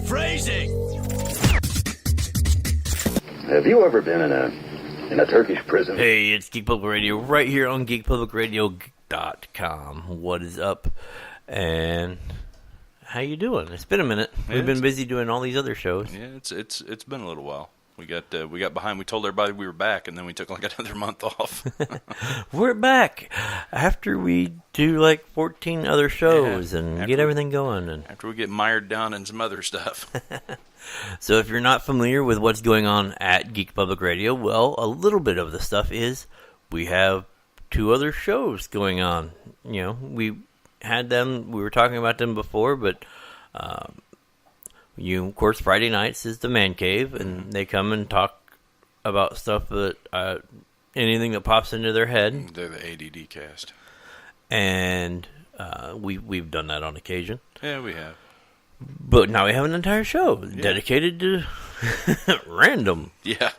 Phrasing! Have you ever been in a Turkish prison? Hey, it's Geek Public Radio right here on geekpublicradio.com. What is up? And how you doing? It's been a minute. We've been busy doing all these other shows. Yeah, it's been a little while. We got behind. We told everybody we were back, and then we took like another month off. We're back after we do like 14 other shows and get everything going. And after we get mired down in some other stuff. So if you're not familiar with what's going on at Geek Public Radio, well, a little bit of the stuff is we have 2 other shows going on. You know, we had them. We were talking about them before, but. Of course, Friday nights is the Man Cave, and they come and talk about stuff that anything that pops into their head. They're the ADD cast, and we've done that on occasion. Yeah, we have. But now we have an entire show dedicated to random. Yeah,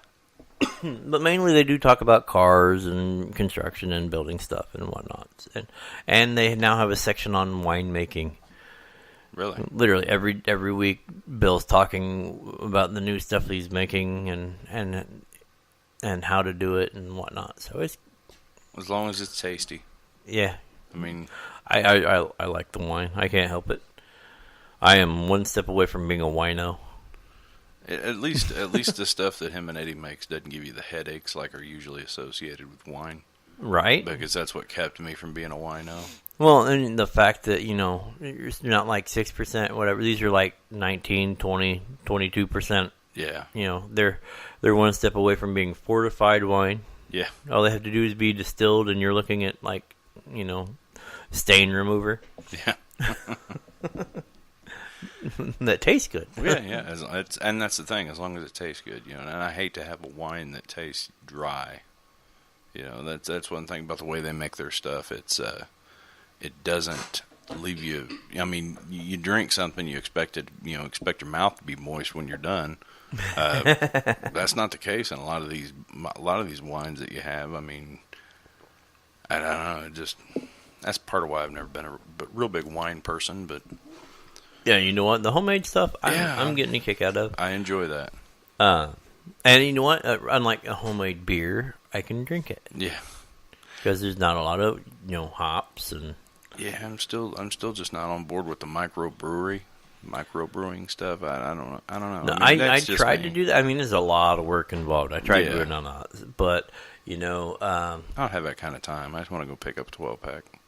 but mainly they do talk about cars and construction and building stuff and whatnot, and they now have a section on winemaking. Really? Literally every week, Bill's talking about the new stuff he's making and how to do it and whatnot. So it's as long as it's tasty. Yeah, I mean, I like the wine. I can't help it. I am one step away from being a wino. At least the stuff that him and Eddie makes doesn't give you the headaches like are usually associated with wine. Right? Because that's what kept me from being a wino. Well, and the fact that, you know, it's not like 6%, whatever. These are like 19, 20, 22%. Yeah. You know, they're one step away from being fortified wine. Yeah. All they have to do is be distilled, and you're looking at, like, you know, stain remover. Yeah. That tastes good. Yeah. And that's the thing, as long as it tastes good, you know. And I hate to have a wine that tastes dry. You know, that's one thing about the way they make their stuff. It doesn't leave you. I mean, you drink something, you expect your mouth to be moist when you're done. That's not the case in a lot of these wines that you have. I mean, I don't know. That's part of why I've never been a real big wine person. But yeah, you know what? The homemade stuff, I'm getting a kick out of. I enjoy that. And you know what? Unlike a homemade beer, I can drink it. Yeah. Because there's not a lot of, you know, hops and. Yeah, I'm still just not on board with the microbrewing stuff. I don't know. No, I mean, I tried to do that. I mean, there's a lot of work involved. I tried to do it on that, but you know, I don't have that kind of time. I just want to go pick up a 12-pack.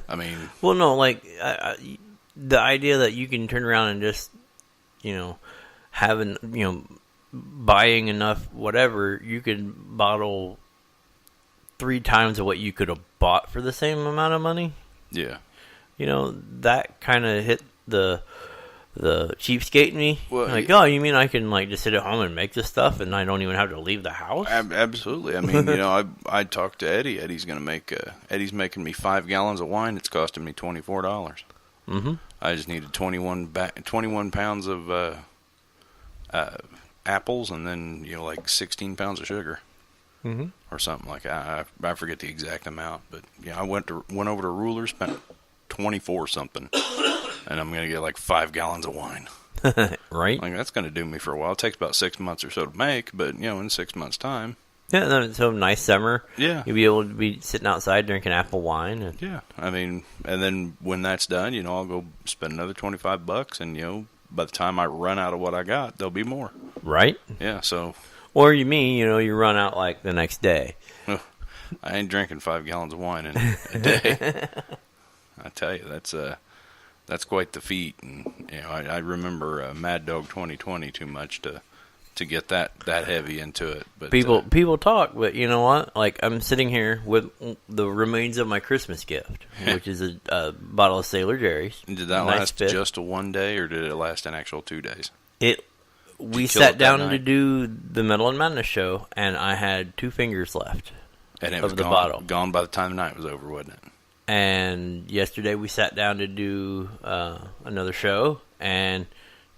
I mean, well, no, like the idea that you can turn around and just, you know, buying enough whatever, you could bottle 3 times of what you could have bought for the same amount of money. Yeah. You know, that kind of hit the cheapskate in me. Well, like, oh, you mean I can like just sit at home and make this stuff and I don't even have to leave the house? Absolutely. I mean, you know, I talked to Eddie. Eddie's making me 5 gallons of wine. It's costing me $24. Mm-hmm. I just needed 21 pounds of apples and then, you know, like 16 pounds of sugar. Mm-hmm. Or something like that. I forget the exact amount, but yeah, I went over to Ruler, spent 24 something, and I'm gonna get like 5 gallons of wine. Right? Like that's gonna do me for a while. It takes about 6 months or so to make, but you know, in 6 months' time. Yeah, so nice summer. Yeah, you'll be able to be sitting outside drinking apple wine. And yeah, I mean, and then when that's done, you know, I'll go spend another $25, and you know, by the time I run out of what I got, there'll be more. Right? Yeah, so. Or you mean, you know, you run out like the next day. I ain't drinking 5 gallons of wine in a day. I tell you, that's quite the feat. And you know, I remember Mad Dog 2020 too much to get that heavy into it. But people talk, but you know what? Like I'm sitting here with the remains of my Christmas gift, which is a bottle of Sailor Jerry's. And did that last just a 1 day, or did it last an actual 2 days? We sat down to do the Metal and Madness show, and I had 2 fingers left of the bottle. Gone by the time the night was over, wasn't it? And yesterday we sat down to do another show and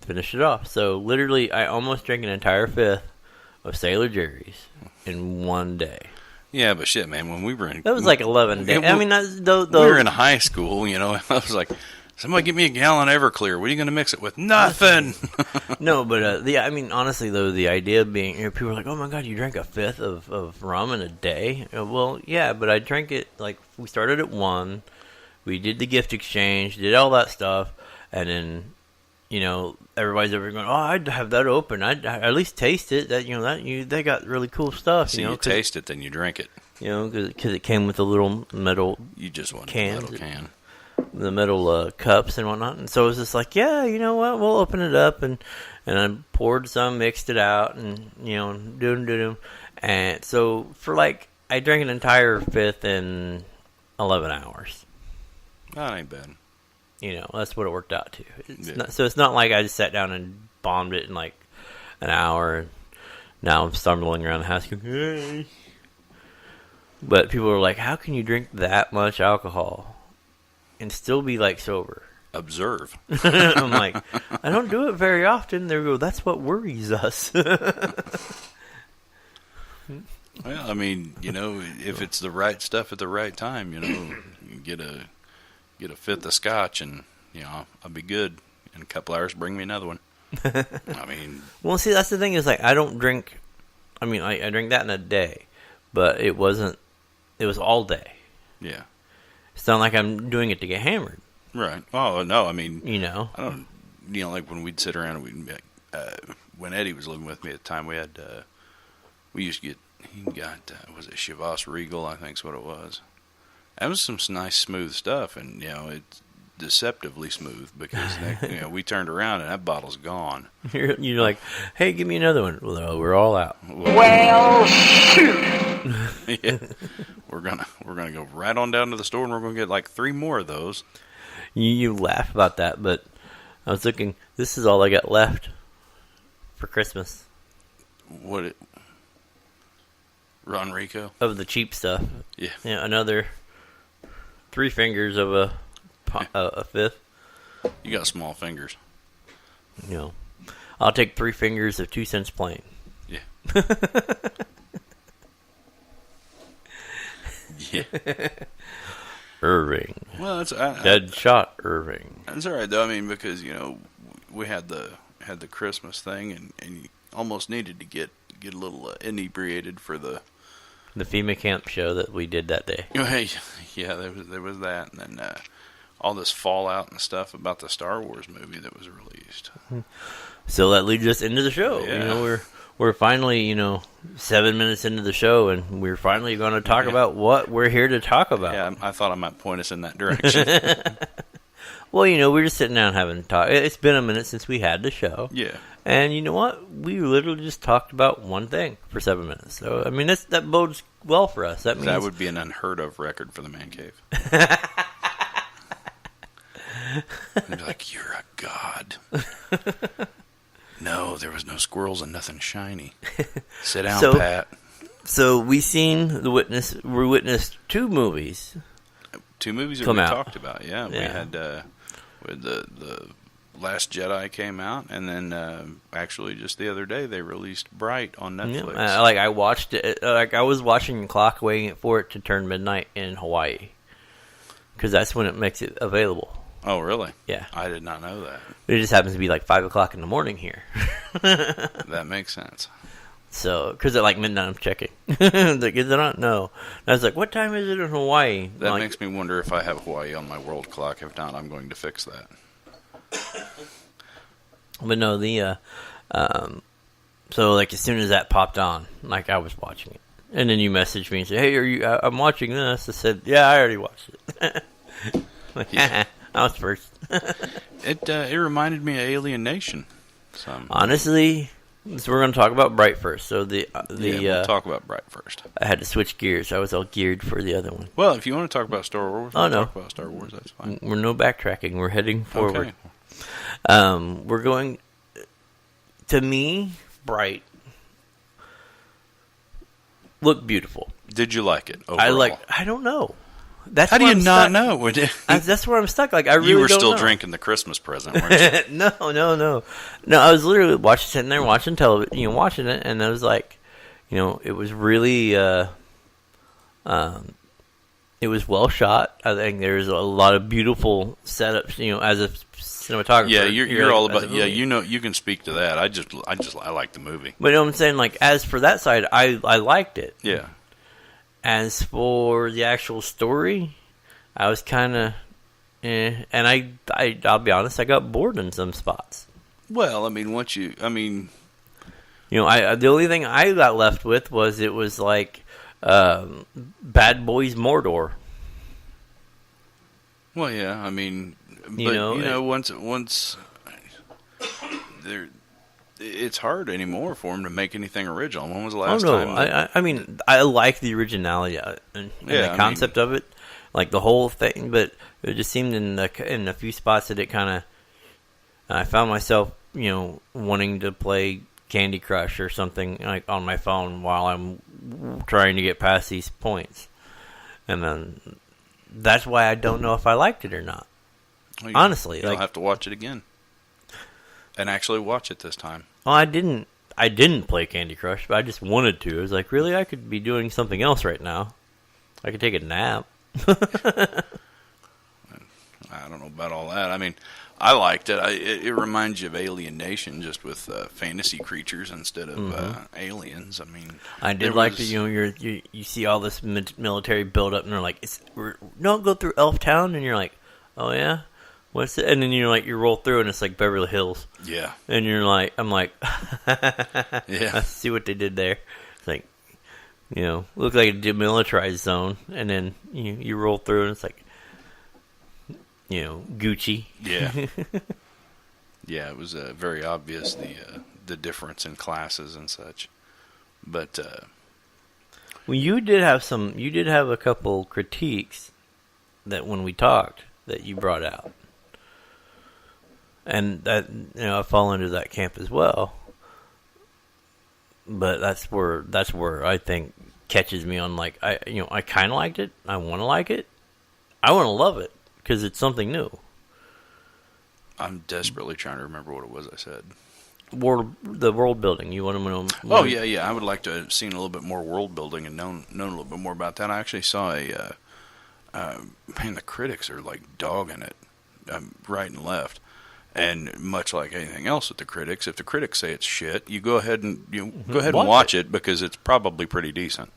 finished it off. So literally, I almost drank an entire 5th of Sailor Jerry's in 1 day. Yeah, but shit, man, when we were in... That was like 11 days. I mean, we were in high school, you know, I was like... Somebody give me a gallon of Everclear. What are you going to mix it with? Nothing. No, but I mean, honestly though, the idea of being, people are like, oh my god, you drank a fifth of rum in a day? Well, yeah, but I drank it, like, we started at 1, we did the gift exchange, did all that stuff, and then, everybody's over going, oh, I'd have that open, I'd at least taste it, they got really cool stuff. So you taste it, then you drink it. Because it came with a little metal You just want cans, a metal can. The metal cups and whatnot, and so it was just like, yeah, you know what, we'll open it up, and I poured some, mixed it out, and doom, and so for I drank an entire fifth in 11 hours. That ain't bad. That's what it worked out to. It's not like I just sat down and bombed it in an hour, and now I'm stumbling around the house going, hey. But people are like, how can you drink that much alcohol and still be sober? Observe. I'm like, I don't do it very often. They go, that's what worries us. Well, I mean, if it's the right stuff at the right time, you get a fifth of scotch, and I'll be good. In a couple hours, bring me another one. I mean, well, see, that's the thing is I don't drink. I mean, I drink that in a day, but it wasn't. It was all day. Yeah. It's not like I'm doing it to get hammered. Right. Oh, no, I mean... I don't... like when we'd sit around and when Eddie was living with me at the time, we had... we used to get... He got... was it Chivas Regal, I think's what it was. That was some nice, smooth stuff, and, it's deceptively smooth, because, we turned around and that bottle's gone. You're like, hey, give me another one. Well, we're all out. Well, shoot! Yeah. We're gonna go right on down to the store, and we're gonna get 3 more of those. You laugh about that, but I was thinking, this is all I got left for Christmas. Ron Rico? Of the cheap stuff. Yeah. Another 3 fingers of a fifth. You got small fingers. I'll take 3 fingers of 2 cents plain. Yeah. Yeah. Irving. Well, that's dead shot Irving. That's all right though. I mean, because we had the Christmas thing, and you almost needed to get a little inebriated for the FEMA camp show that we did that day. Hey, yeah, there was that, and then all this fallout and stuff about the Star Wars movie that was released. So that leads us into the show. Yeah. We're finally, 7 minutes into the show, and we're finally going to talk about what we're here to talk about. Yeah, I thought I might point us in that direction. Well, we're just sitting down having a talk. It's been a minute since we had the show. Yeah. And you know what? We literally just talked about one thing for 7 minutes. So, I mean, that bodes well for us. That means that would be an unheard of record for the Man Cave. They'd be like, you're a god. No, there was no squirrels and nothing shiny. Sit down, Pat. So we witnessed 2 movies. 2 movies that we talked about, yeah. We had the Last Jedi came out, and then actually just the other day they released Bright on Netflix. Yeah, I watched it. I was watching the clock, waiting for it to turn midnight in Hawaii, because that's when it makes it available. Oh, really? Yeah. I did not know that. It just happens to be 5 o'clock in the morning here. That makes sense. So, because at midnight I'm checking. Is it on? No. And I was like, what time is it in Hawaii? That makes me wonder if I have Hawaii on my world clock. If not, I'm going to fix that. But no, so as soon as that popped on, I was watching it. And then you messaged me and said, hey, I'm watching this. I said, yeah, I already watched it. Yeah. I was first. It reminded me of Alien Nation. Honestly, so we're going to talk about Bright first. So we'll talk about Bright first. I had to switch gears. I was all geared for the other one. Well, if you want to talk about Star Wars, talk about Star Wars. That's fine. We're no backtracking. We're heading forward. Okay. We're going. To me, Bright looked beautiful. Did you like it overall? I don't know. That's how do you not know? That's where I'm stuck. I really you were don't still know. Drinking the Christmas present, weren't you? No. I was literally sitting there watching television, watching it, and I was like, it was really It was well shot. I think there's a lot of beautiful setups. As a cinematographer. Yeah, you're all about. Yeah, movie. you can speak to that. I like the movie. But I'm saying, like, as for that side, I liked it. Yeah. As for the actual story, I was kind of, and I'll be honest, I got bored in some spots. Well, I mean, the only thing I got left with was it was like Bad Boys Mordor. Well, yeah, I mean, once there, it's hard anymore for them to make anything original. When was the last time? I mean, I like the originality and the concept of it, like the whole thing. But it just seemed in a few spots that it kind of, I found myself, wanting to play Candy Crush or something like on my phone while I'm trying to get past these points, and then that's why I don't know if I liked it or not. Well, honestly, you'll have to watch it again and actually watch it this time. Well, I didn't play Candy Crush, but I just wanted to. I was like, really, I could be doing something else right now. I could take a nap. I don't know about all that. I mean, I liked it. It reminds you of Alien Nation, just with fantasy creatures instead of aliens. I mean, I did like that. You see all this military buildup, and they're like, "Don't go through Elf Town," and you're like, "Oh yeah, what's it?" And then you roll through, and it's like Beverly Hills. Yeah, and you're like, I'm like, yeah, I see what they did there. It's like, looked like a demilitarized zone, and then you roll through, and it's like, Gucci. Yeah. Yeah, it was very obvious the difference in classes and such. But well, you did have a couple critiques that when we talked that you brought out, and that I fall into that camp as well. But that's where I think catches me on, like, I kind of liked it. I want to like it. I want to love it. Because it's something new. I'm desperately trying to remember what it was I said. The world building. You want to know? Oh, yeah. I would like to have seen a little bit more world building and known a little bit more about that. I actually saw the critics are like dogging it right and left. And much like anything else with the critics, if the critics say it's shit, you go ahead and watch it because it's probably pretty decent.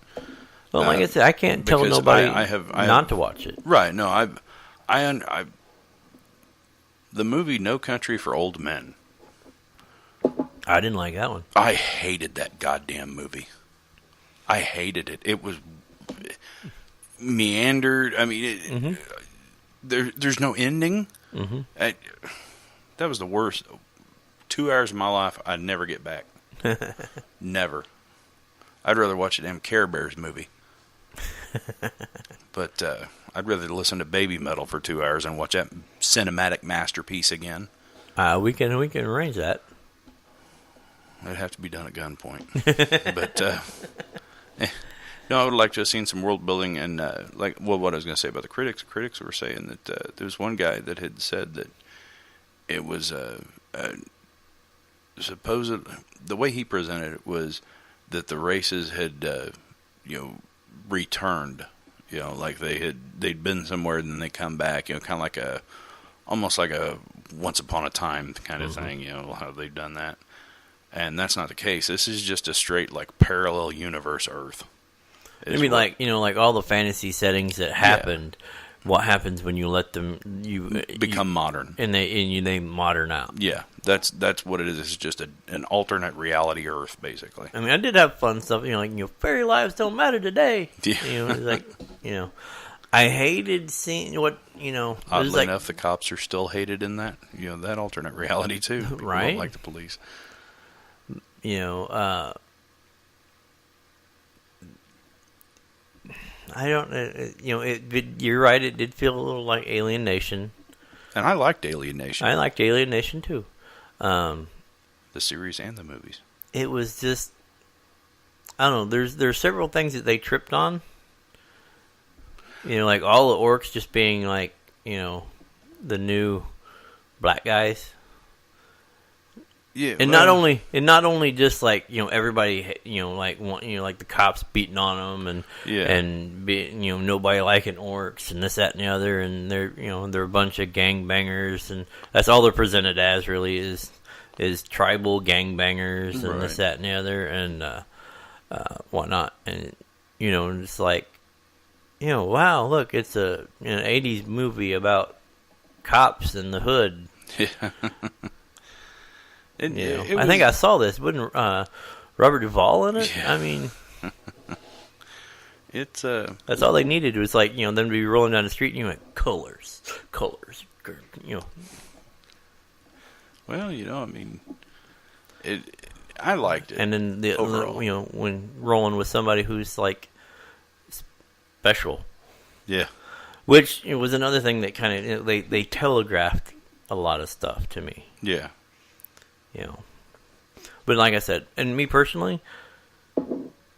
Well, like I said, I can't tell nobody not to watch it. Right? No, I the movie No Country for Old Men. I didn't like that one. I hated that goddamn movie. I hated it. It was meandered. I mean, there's no ending. Mm-hmm. That was the worst 2 hours of my life I'd never get back. Never. I'd rather watch a damn Care Bears movie. But I'd rather listen to Baby Metal for 2 hours and watch that cinematic masterpiece again. We can arrange that. It'd have to be done at gunpoint. But no, I would like to have seen some world building and what I was going to say about the critics. The critics were saying that there was one guy that had said that it was supposed, the way he presented it was that the races had returned, like they'd been somewhere and then they come back, kind of like almost like a once upon a time kind of thing, how they've done that. And that's not the case. This is just a straight like parallel universe Earth. I mean, like all the fantasy settings that happened. Yeah. What happens when you let them become modern and they modern out? Yeah, that's what it is. It's just an alternate reality Earth, basically. I mean, I did have fun stuff. Fairy lives don't matter today. Yeah. It's like I hated seeing what Oddly enough, the cops are still hated in that that alternate reality too. People right? Don't like the police. I don't, you're right. It did feel a little like Alien Nation, and I liked Alien Nation. I liked Alien Nation too, the series and the movies. It was just, I don't know. There's several things that they tripped on. Like all the orcs just being like, the new black guys. Yeah, And not only just like everybody like like the cops beating on them and nobody liking orcs and this that and the other, and they're a bunch of gangbangers, and that's all they're presented as really is tribal gangbangers and this that and the other and whatnot, and it's like wow, look, it's an 80s movie about cops in the hood. Yeah. I think I saw this. Wasn't Robert Duvall in it? Yeah. I mean, it's that's all they needed. Was like them to be rolling down the street, and you went colors. Well, I mean, I liked it, and then when rolling with somebody who's like special, yeah, which was another thing that kind of they telegraphed a lot of stuff to me. Yeah. But like I said, and me personally,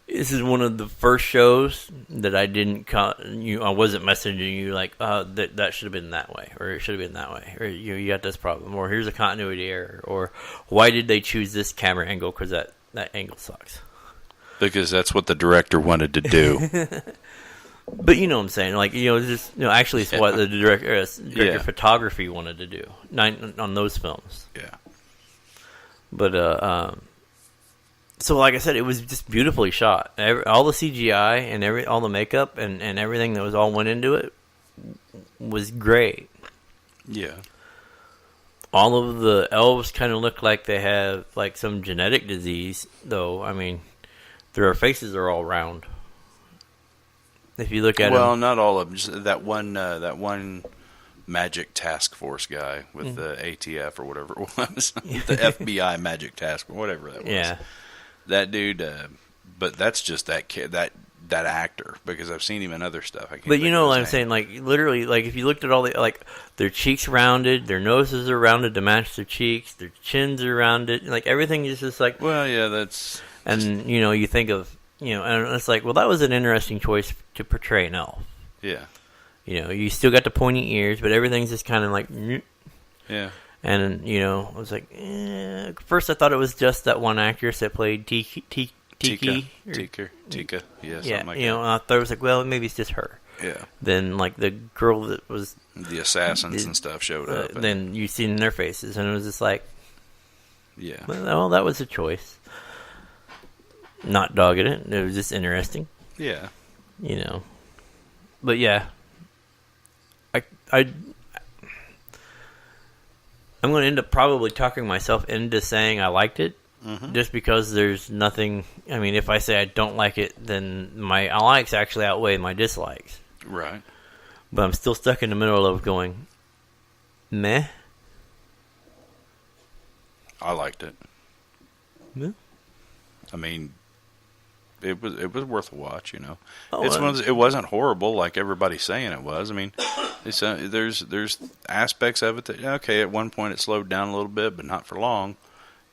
this is one of the first shows that I didn't. I wasn't messaging you like, that should have been that way, or it should have been that way, or you got this problem, or here's a continuity error, or why did they choose this camera angle? Because that angle sucks. Because that's what the director wanted to do. But you know what I'm saying, like actually, it's what the director of photography wanted to do on those films. Yeah. But so like I said, it was just beautifully shot. All the CGI and all the makeup and everything that was all went into it was great. Yeah. All of the elves kind of look like they have like some genetic disease, though. I mean, their faces are all round. If you look at them, not all of them. Just that one Magic Task Force guy with the ATF or whatever it was, the FBI Magic Task or whatever that was. Yeah, that dude. But that's just that kid, that actor, because I've seen him in other stuff. I can't. But you know what I'm saying? Like literally, like if you looked at all the their cheeks rounded, their noses are rounded to match their cheeks, their chins are rounded, like everything is just like. Well, yeah, that's. And you think of and it's like, well, that was an interesting choice to portray an elf. Yeah. You still got the pointy ears, but everything's just kind of like, yeah. And I was like, first I thought it was just that one actress that played Tika. Yeah, something like that. I thought it was like, well, maybe it's just her. Yeah. Then like the girl that was the assassins and stuff showed up. Then you seen their faces, and it was just like, yeah. Well, that was a choice. Not dogging it. It was just interesting. Yeah. But yeah. I'm going to end up probably talking myself into saying I liked it, just because there's nothing. I mean, if I say I don't like it, then my likes actually outweigh my dislikes. Right. But I'm still stuck in the middle of going, meh. I liked it. Yeah. I mean, it was worth a watch. Oh, it wasn't horrible like everybody's saying it was. I mean, there's aspects of it that at one point it slowed down a little bit, but not for long.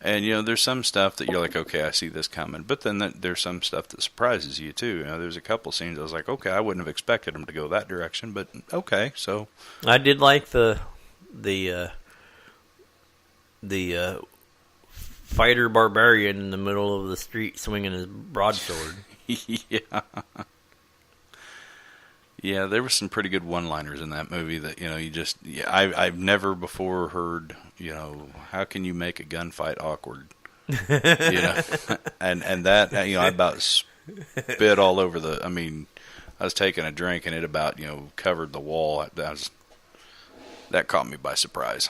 And there's some stuff that you're like, okay, I see this coming. But then there's some stuff that surprises you too. There's a couple scenes I was like, okay, I wouldn't have expected them to go that direction, but okay. So I did like the fighter barbarian in the middle of the street swinging his broadsword. Yeah. Yeah, there were some pretty good one-liners in that movie that, I've never before heard, how can you make a gunfight awkward? And that, I about spit all over I was taking a drink and it about, covered the wall. That caught me by surprise.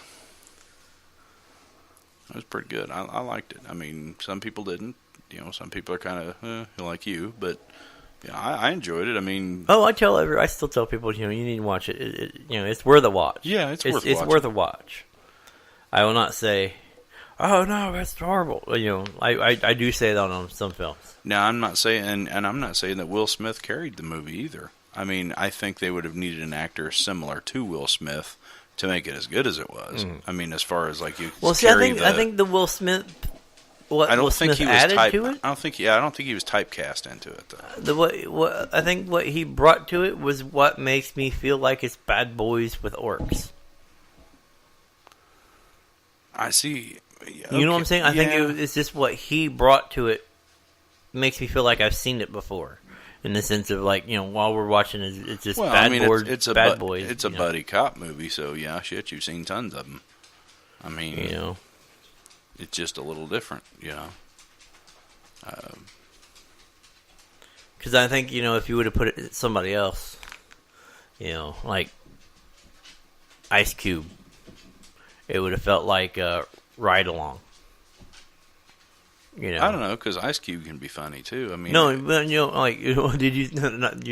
It was pretty good. I liked it. I mean, some people didn't. Some people are kind of like you, but I enjoyed it. I mean, I still tell people, you need to watch it. It's worth a watch. Yeah, it's worth a watch. I will not say, oh no, that's horrible. I do say that on some films. Now, I'm not saying that Will Smith carried the movie either. I mean, I think they would have needed an actor similar to Will Smith to make it as good as it was. I mean, as far as like you. Well, see, I think the Will Smith. I don't think he was to it. I don't think he was typecast into it though. I think what he brought to it was what makes me feel like it's Bad Boys with orcs. I see. You know what I'm saying? I think it's just what he brought to it makes me feel like I've seen it before. In the sense of, like, while we're watching, it's just Bad Boys. It's a buddy cop movie, so yeah, shit, you've seen tons of them. I mean, it's just a little different, Because I think, if you would have put it somebody else, like Ice Cube, it would have felt like a ride along. I don't know, because Ice Cube can be funny too. I mean, no, but did you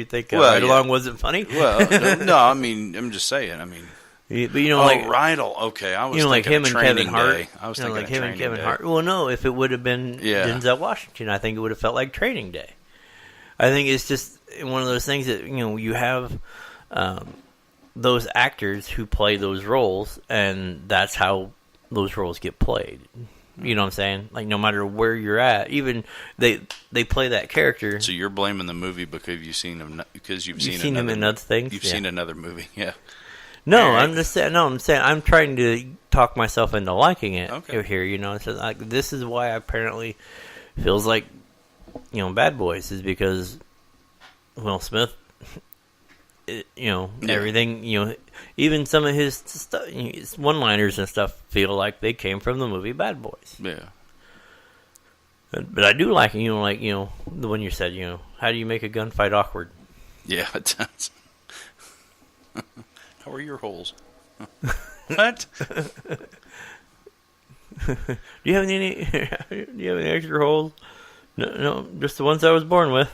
think Ride Along wasn't funny? Well, no, I mean, I'm just saying. I mean, but Ride Along. Okay, I was like him and Kevin Hart. Day. I was thinking like him and Kevin Day. Hart. Well, no, if it would have been Denzel Washington, I think it would have felt like Training Day. I think it's just one of those things that you have those actors who play those roles, and that's how those roles get played. You know what I'm saying? Like, no matter where you're at, even they play that character. So you're blaming the movie because you've seen him in other things. You've seen another movie, yeah. No, I'm just saying. No, I'm saying I'm trying to talk myself into liking it here. So like, this is why apparently feels like Bad Boys is because Will Smith. Everything, even some of his stuff, his one-liners and stuff feel like they came from the movie Bad Boys. Yeah. But I do like, the one you said, how do you make a gunfight awkward? Yeah, it does. How are your holes? What? Do you have any extra holes? No, just the ones I was born with.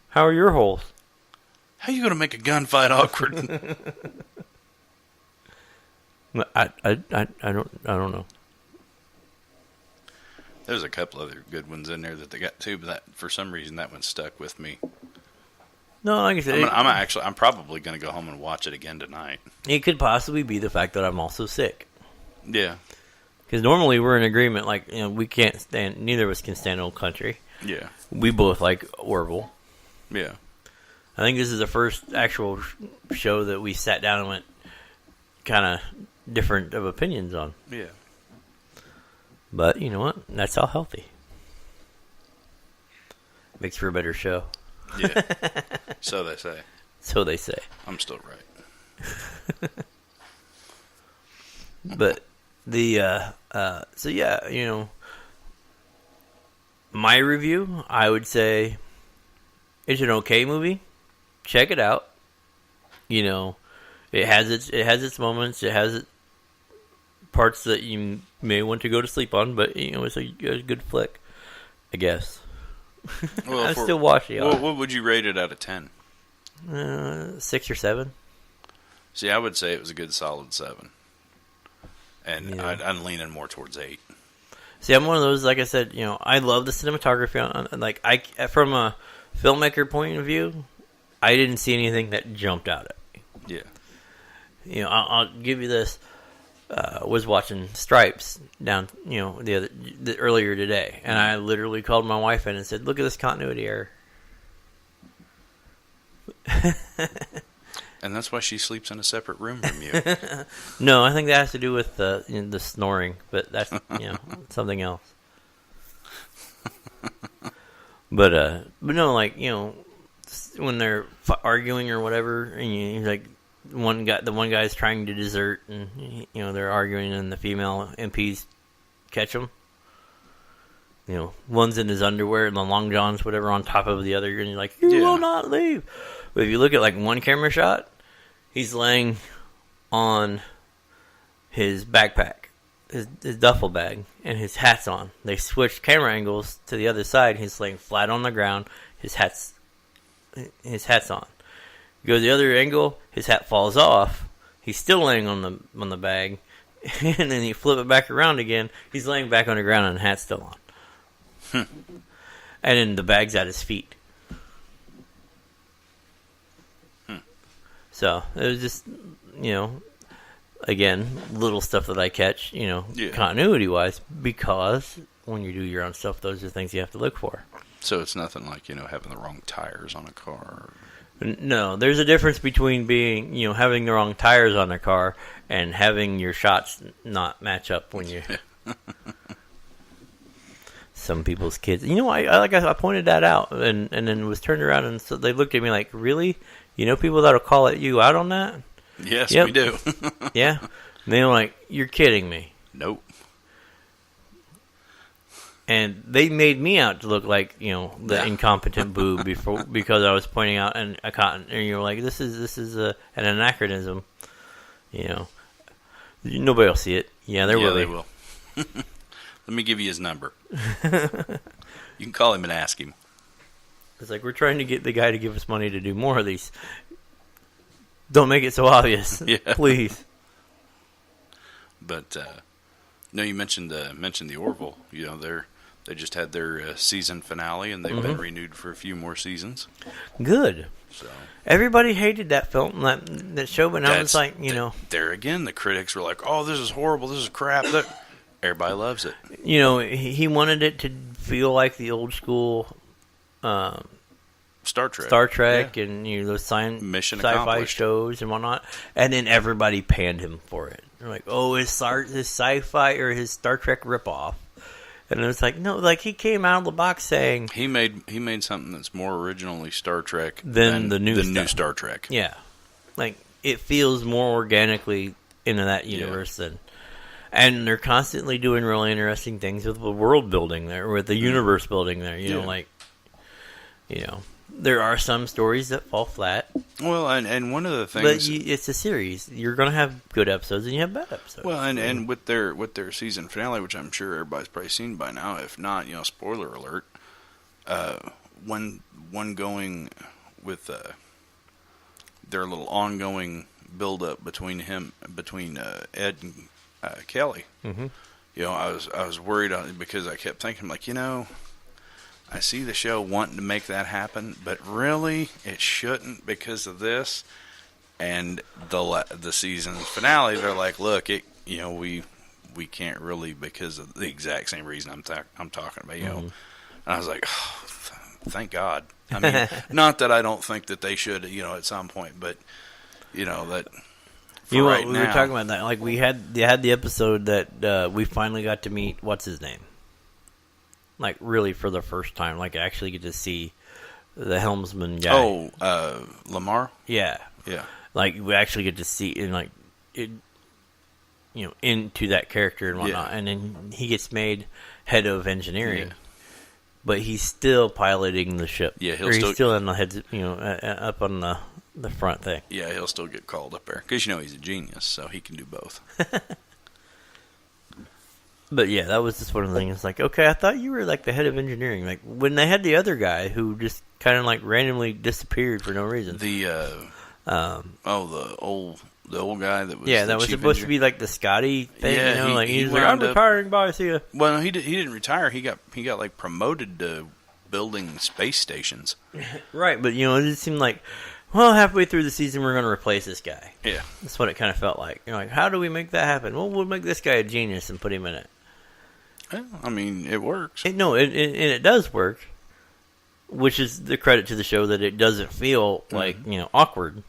How are your holes? How are you going to make a gunfight awkward? I don't know. There's a couple other good ones in there that they got too, but that, for some reason that one stuck with me. No, like I said, I'm probably going to go home and watch it again tonight. It could possibly be the fact that I'm also sick. Yeah. Because normally we're in agreement, like, we can't stand, neither of us can stand Old Country. Yeah. We both like Orville. Yeah. I think this is the first actual show that we sat down and went kind of different of opinions on. Yeah. But you know what? That's all healthy. Makes for a better show. Yeah. So they say. So they say. I'm still right. But so yeah, my review, I would say it's an okay movie. Check it out. It has its moments. It has its parts that you may want to go to sleep on, but it's a good flick, I guess. Well, I'm still watching it. What would you rate it out of 10? 6 or 7. See, I would say it was a good solid 7, and I'm leaning more towards 8. See, I'm one of those. Like I said, I love the cinematography. From a filmmaker point of view, I didn't see anything that jumped out at me. Yeah. I'll give you this. Was watching Stripes down, earlier today, and I literally called my wife in and said, "Look at this continuity error." And that's why she sleeps in a separate room from you. No, I think that has to do with the snoring, but that's something else. But no, when they're arguing or whatever, and the one guy's trying to desert, and they're arguing, and the female MPs catch him. One's in his underwear and the long johns, whatever, on top of the other, and you're like, you will not leave. But if you look at one camera shot, he's laying on his backpack, his duffel bag, and his hat's on. They switched camera angles to the other side. He's laying flat on the ground. His hat's on. You go to the other angle, his hat falls off. He's still laying on the bag, and then you flip it back around again. He's laying back on the ground, and the hat's still on. And then the bag's at his feet. So it was just, again, little stuff that I catch, continuity wise, because when you do your own stuff, those are things you have to look for. So it's nothing like having the wrong tires on a car. No, there's a difference between being, having the wrong tires on a car and having your shots not match up when you Some people's kids. You know, I pointed that out, and then was turned around, and so they looked at me like, really? You know people that'll call you out on that? Yes, Yep. we do. Yeah. And they were like, you're kidding me. Nope. And they made me out to look like, you know, the incompetent boob because I was pointing out and you're like, this is an anachronism. You know, nobody will see it. Yeah, they will. Let me give you his number. You can call him and ask him. It's like, we're trying to get the guy to give us money to do more of these. Don't make it so obvious, please. But no, you mentioned the Orville. You know, they just had their season finale, and they've been renewed for a few more seasons. Good. So everybody hated that film, that show, but now it's like, you know, there again, the critics were like, "Oh, this is horrible. This is crap." Everybody loves it. You know, he wanted it to feel like the old school Star Trek, and you know, those Mission sci-fi accomplished. shows and whatnot, and then everybody panned him for it. They're like, "Oh, his sci-fi or his Star Trek ripoff," and it's like, no, like he came out of the box saying he made something that's more originally Star Trek than the new Star Trek. Yeah, like it feels more organically into that universe than. And they're constantly doing really interesting things with the world building there, with the universe building there. You know, like, you know, there are some stories that fall flat. Well, and one of the things, but it's a series. You're going to have good episodes and you have bad episodes. Well, and with their season finale, which I'm sure everybody's probably seen by now. If not, you know, spoiler alert. One going with their little ongoing build up between Ed and Kelly. Mm-hmm. You know, I was worried because I kept thinking, like, you know, I see the show wanting to make that happen, but really it shouldn't because of this. And the season finale, they're like, look, you know, we can't really because of the exact same reason I'm talking about. You know, and I was like, oh, thank God. I mean, not that I don't think that they should, you know, at some point, but you know that. You know, right we now, were talking about that. Like they had the episode that we finally got to meet. What's his name? Like really for the first time, like actually get to see the helmsman guy. Oh, Lamar. Yeah. Like we actually get to see in like it, you know, into that character and whatnot, and then he gets made head of engineering. Yeah. But he's still piloting the ship. Yeah, he's still in the heads, you know, up on the front thing. Yeah, he'll still get called up there because you know he's a genius, so he can do both. But yeah, that was just one of the things. It's like, okay, I thought you were like the head of engineering. Like when they had the other guy who just kind of like randomly disappeared for no reason. The old guy that was that was supposed to be like the Scotty thing. Yeah, you know, like he's like, I'm retiring. Bye, see ya. Well, no, he didn't retire. He got like promoted to building space stations. Right, but you know, it just seemed like, well, halfway through the season, we're going to replace this guy. Yeah, that's what it kind of felt like. You're like, how do we make that happen? Well, we'll make this guy a genius and put him in it. Well, I mean, it works. It does work, which is the credit to the show that it doesn't feel like awkward.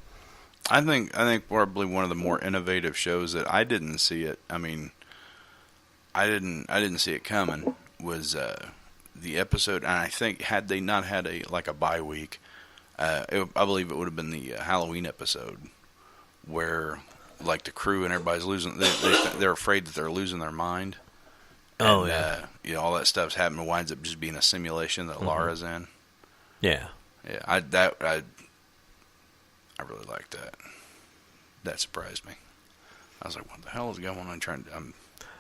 I think probably one of the more innovative shows that I didn't see it. I mean, I didn't see it coming. Was the episode? And I think had they not had a bye week, I believe it would have been the Halloween episode where like the crew and everybody's losing. They're afraid that they're losing their mind. Oh, and, yeah. You know, all that stuff's happening. Winds up just being a simulation that Laura's in. Yeah. Yeah. I really liked that. That surprised me. I was like, "What the hell is going on?" I don't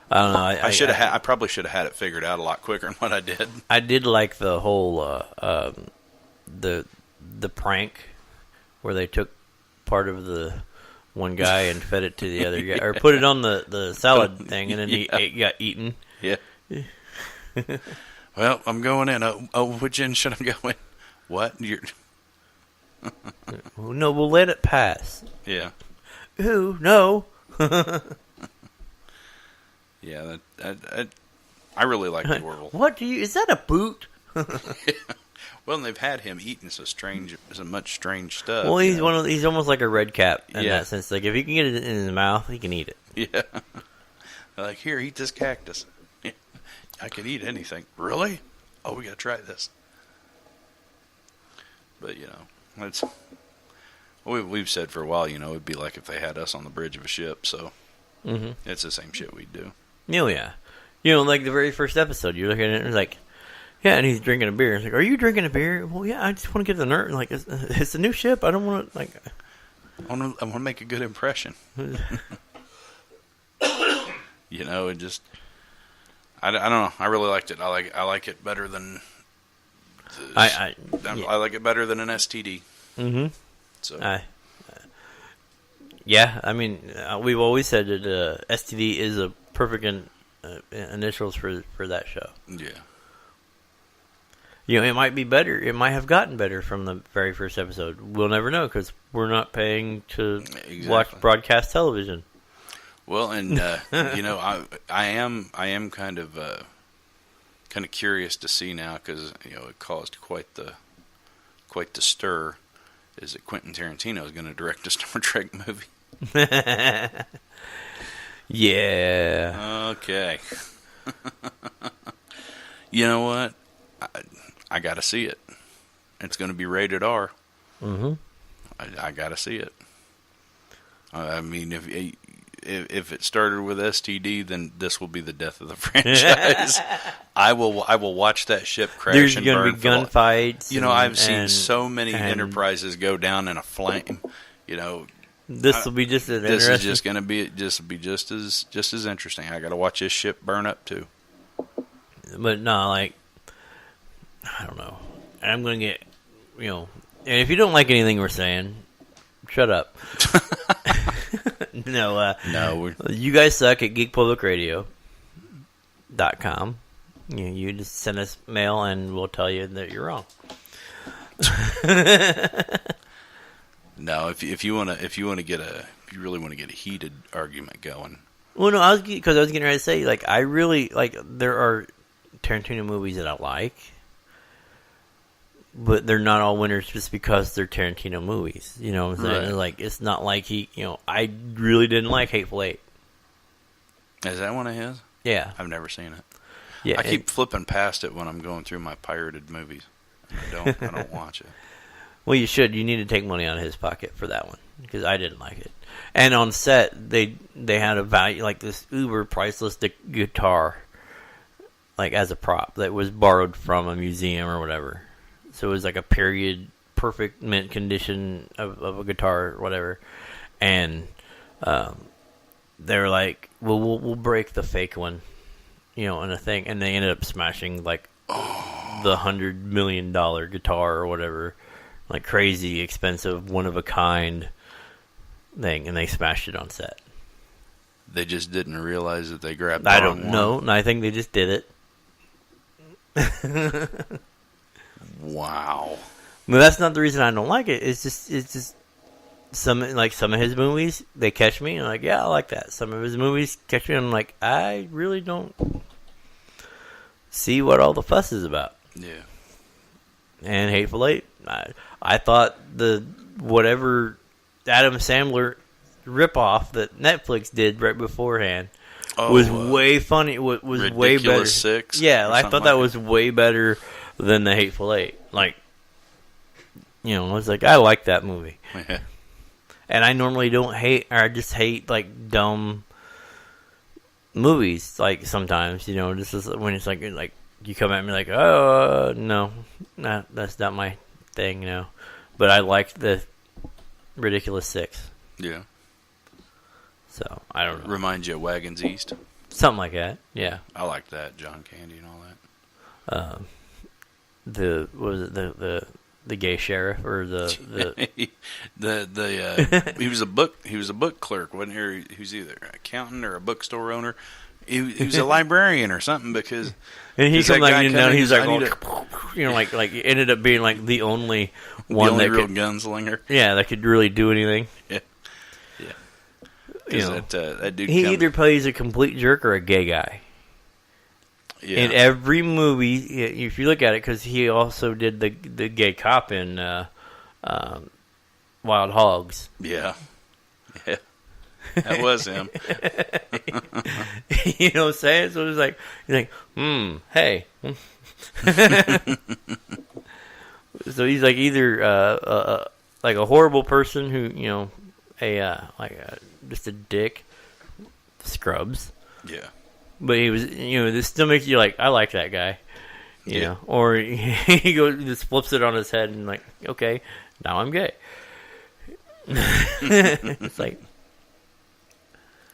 know. I probably should have had it figured out a lot quicker than what I did. I did like the whole the prank where they took part of the one guy and fed it to the other guy, or put it on the salad thing, and then he got eaten. Yeah. Well, I'm going in. Oh, which end should I go in? What? No, we'll let it pass. Yeah. Ooh, no. Yeah, I really like the Orville. What is that a boot? Well, and they've had him eating so much strange stuff. Well, he's almost like a red cap in that sense. Like if he can get it in his mouth, he can eat it. Yeah. Like, here, eat this cactus. I could eat anything. Really? Oh, we got to try this. But, it's... We've said for a while, it'd be like if they had us on the bridge of a ship, so it's the same shit we'd do. Oh, yeah. Like the very first episode, you're looking at it and it's like, yeah, and he's drinking a beer. It's like, are you drinking a beer? Well, yeah, I just want to get the nerve. Like, it's a new ship. I don't want to, like... I want to make a good impression. It just... I don't know. I really liked it. I like it better than... I like it better than an STD. Mm-hmm. So. Yeah, I mean, we've always said that STD is a perfect initials for that show. Yeah. It might be better. It might have gotten better from the very first episode. We'll never know because we're not paying to watch broadcast television. Well, and I am kind of curious to see now because it caused quite the stir. Is that Quentin Tarantino is going to direct a Star Trek movie? Yeah. Okay. You know what? I got to see it. It's going to be rated R. Mm-hmm. I got to see it. I mean, if it started with STD, then this will be the death of the franchise. I will watch that ship crash. There's and going to burn be gunfights. I've seen so many Enterprises go down in a flame. This will be just as this interesting. is just going to be just as interesting. I got to watch this ship burn up too. But no, like I don't know. I'm going to get and if you don't like anything we're saying, shut up. No, you guys suck at geekpublicradio.com. You just send us mail and we'll tell you that you're wrong. No, if you really want to get a heated argument going. Well, no, I was getting ready to say, like, I really like there are Tarantino movies that I like, but they're not all winners just because they're Tarantino movies. You know what I'm saying? Right. Like, it's not like I really didn't like Hateful Eight. Is that one of his? Yeah. I've never seen it. Yeah, I keep flipping past it when I'm going through my pirated movies. I don't watch it. Well, you should. You need to take money out of his pocket for that one because I didn't like it. And on set, they had a value like this uber priceless guitar, like as a prop that was borrowed from a museum or whatever. So it was like a period, perfect mint condition of a guitar or whatever. And they were like, "Well, we'll break the fake one, in a thing." And they ended up smashing like the $100 million guitar or whatever. Like crazy expensive, one of a kind thing, and they smashed it on set. They just didn't realize that they grabbed the I wrong don't know. I think they just did it. Wow. But that's not the reason I don't like it. It's just some of his movies, they catch me and I'm like, yeah, I like that. Some of his movies catch me and I'm like, I really don't see what all the fuss is about. Yeah. And Hateful Eight, I thought the whatever Adam Sandler ripoff that Netflix did right beforehand was way funny. Was way better. Six. Yeah, I thought that was way better than the Hateful Eight. Like, I was like, I like that movie. Yeah. And I normally don't hate, or I just hate like dumb movies. Like sometimes, this is when it's like you come at me like, oh no, that's not my thing, But I liked the Ridiculous Six. Yeah. So I don't know. Reminds you of Wagons East. Something like that. Yeah. I like that, John Candy and all that. The gay sheriff or the he was a book clerk, wasn't he? He was either an accountant or a bookstore owner. He was a librarian or something because and he comes like he's like like it ended up being like the only one that real could gunslinger. Yeah, that could really do anything. Yeah. That dude. He either plays a complete jerk or a gay guy. Yeah. In every movie, if you look at it, because he also did the gay cop in Wild Hogs. Yeah. Yeah. That was him. You know what I'm saying? So it's like, you're like, hey. So he's like either like a horrible person who, you know, just a dick, scrubs. Yeah. But he was, you know, this still makes you like, I like that guy. You know, or he goes, just flips it on his head and like, okay, now I'm gay. It's like,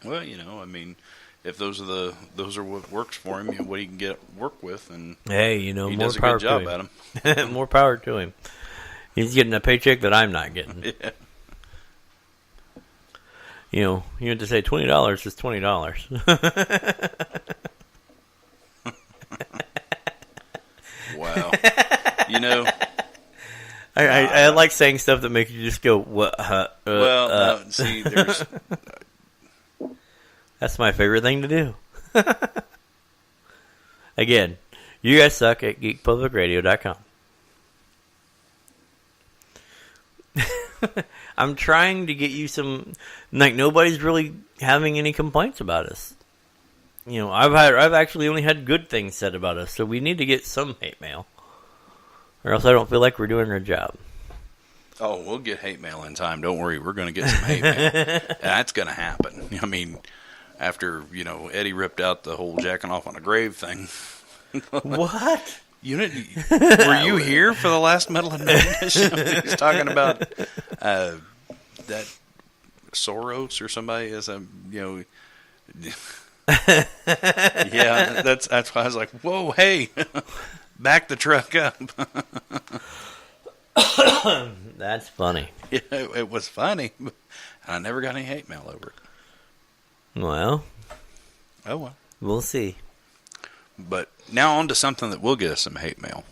well, you know, I mean, if those are what works for him, you know, what he can get work with, and hey, you know, he more does a power good job to at him. him. More power to him. He's getting a paycheck that I'm not getting. Yeah. You know, you have to say $20 is $20. Wow. You know, I like saying stuff that makes you just go, what? No, see, there's. That's my favorite thing to do. Again, you guys suck at geekpublicradio.com. I'm trying to get you some, like, nobody's really having any complaints about us. You know, I've actually only had good things said about us, so we need to get some hate mail, or else I don't feel like we're doing our job. Oh, we'll get hate mail in time. Don't worry, we're going to get some hate mail. That's going to happen. I mean, after, you know, Eddie ripped out the whole jacking off on a grave thing. What? Were you here for the last Metal and Madness? He's talking about that Soros or somebody is a, you know. Yeah, that's why I was like, whoa, hey, back the truck up. That's funny. Yeah, it was funny. I never got any hate mail over it. Well. Oh, well. We'll see. But now on to something that will get us some hate mail.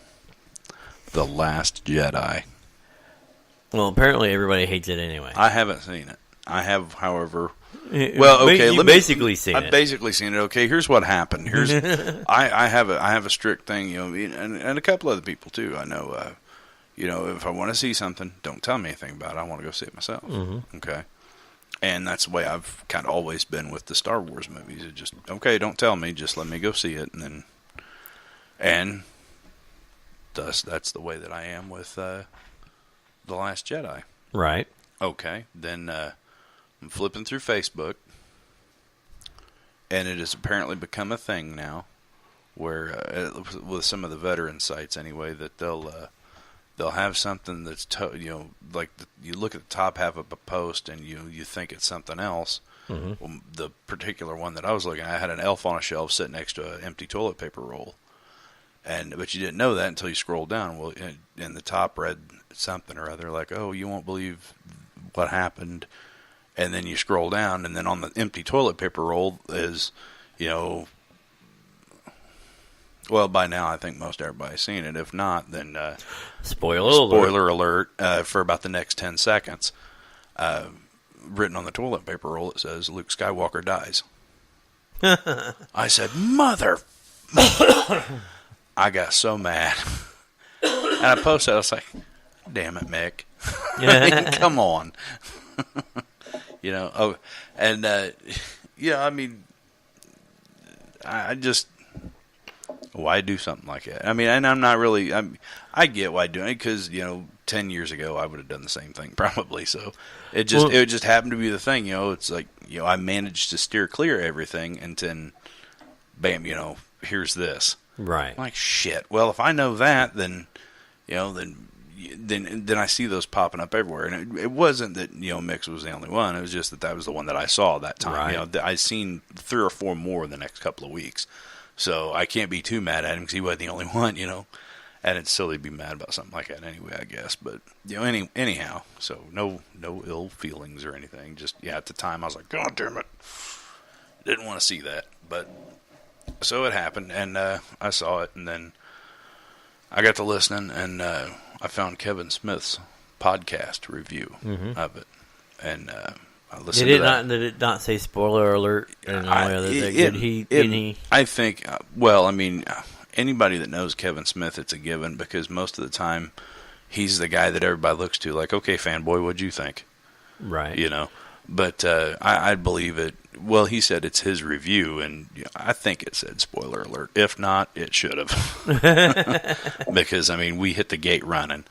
The Last Jedi. Well, apparently everybody hates it anyway. I haven't seen it. I have, however... Well, okay, I've basically seen it. I've basically seen it. Okay, here's what happened. Here's I have a strict thing, you know, and a couple other people too. I know, you know, if I want to see something, don't tell me anything about it. I want to go see it myself. Mm-hmm. Okay, and that's the way I've kind of always been with the Star Wars movies. It just okay, don't tell me, just let me go see it, and thus that's the way that I am with The Last Jedi. Right. Okay, then. I'm flipping through Facebook, and it has apparently become a thing now, where with some of the veteran sites anyway, that they'll have something that's you know, like you look at the top half of a post and you think it's something else. Mm-hmm. Well, the particular one that I was looking at had an elf on a shelf sitting next to an empty toilet paper roll, but you didn't know that until you scrolled down. Well, in the top read something or other like, "Oh, you won't believe what happened." And then you scroll down, and then on the empty toilet paper roll is, you know, well, by now I think most everybody's seen it. If not, then spoiler alert for about the next 10 seconds. Written on the toilet paper roll, it says, Luke Skywalker dies. I said, mother... I got so mad. And I posted, I was like, damn it, Mick. I mean, come on. You know, yeah, I mean, I just, why do something like that? I mean, and I'm not really, I get why doing it, because, you know, 10 years ago, I would have done the same thing, probably, so it just happened to be the thing, you know, it's like, you know, I managed to steer clear of everything, and then, bam, you know, here's this. Right. I'm like, shit, well, if I know that, then, you know, then I see those popping up everywhere, and it wasn't that, you know, Mix was the only one. It was just that was the one that I saw that time. Right. You know, I've seen 3 or 4 more in the next couple of weeks, so I can't be too mad at him because he wasn't the only one. You know, and it's silly to be mad about something like that anyway, I guess. But you know, anyhow, so no ill feelings or anything. Just at the time I was like, God damn it, didn't want to see that, but so it happened, and I saw it, and then I got to listening, and I found Kevin Smith's podcast review of it, and I listened to that. Did it not say spoiler alert? I think, well, I mean, anybody that knows Kevin Smith, it's a given, because most of the time, he's the guy that everybody looks to, like, okay, fanboy, what'd you think? Right. You know, but I believe it, Well, he said it's his review, and I think it said spoiler alert. If not, it should have. Because, I mean, we hit the gate running.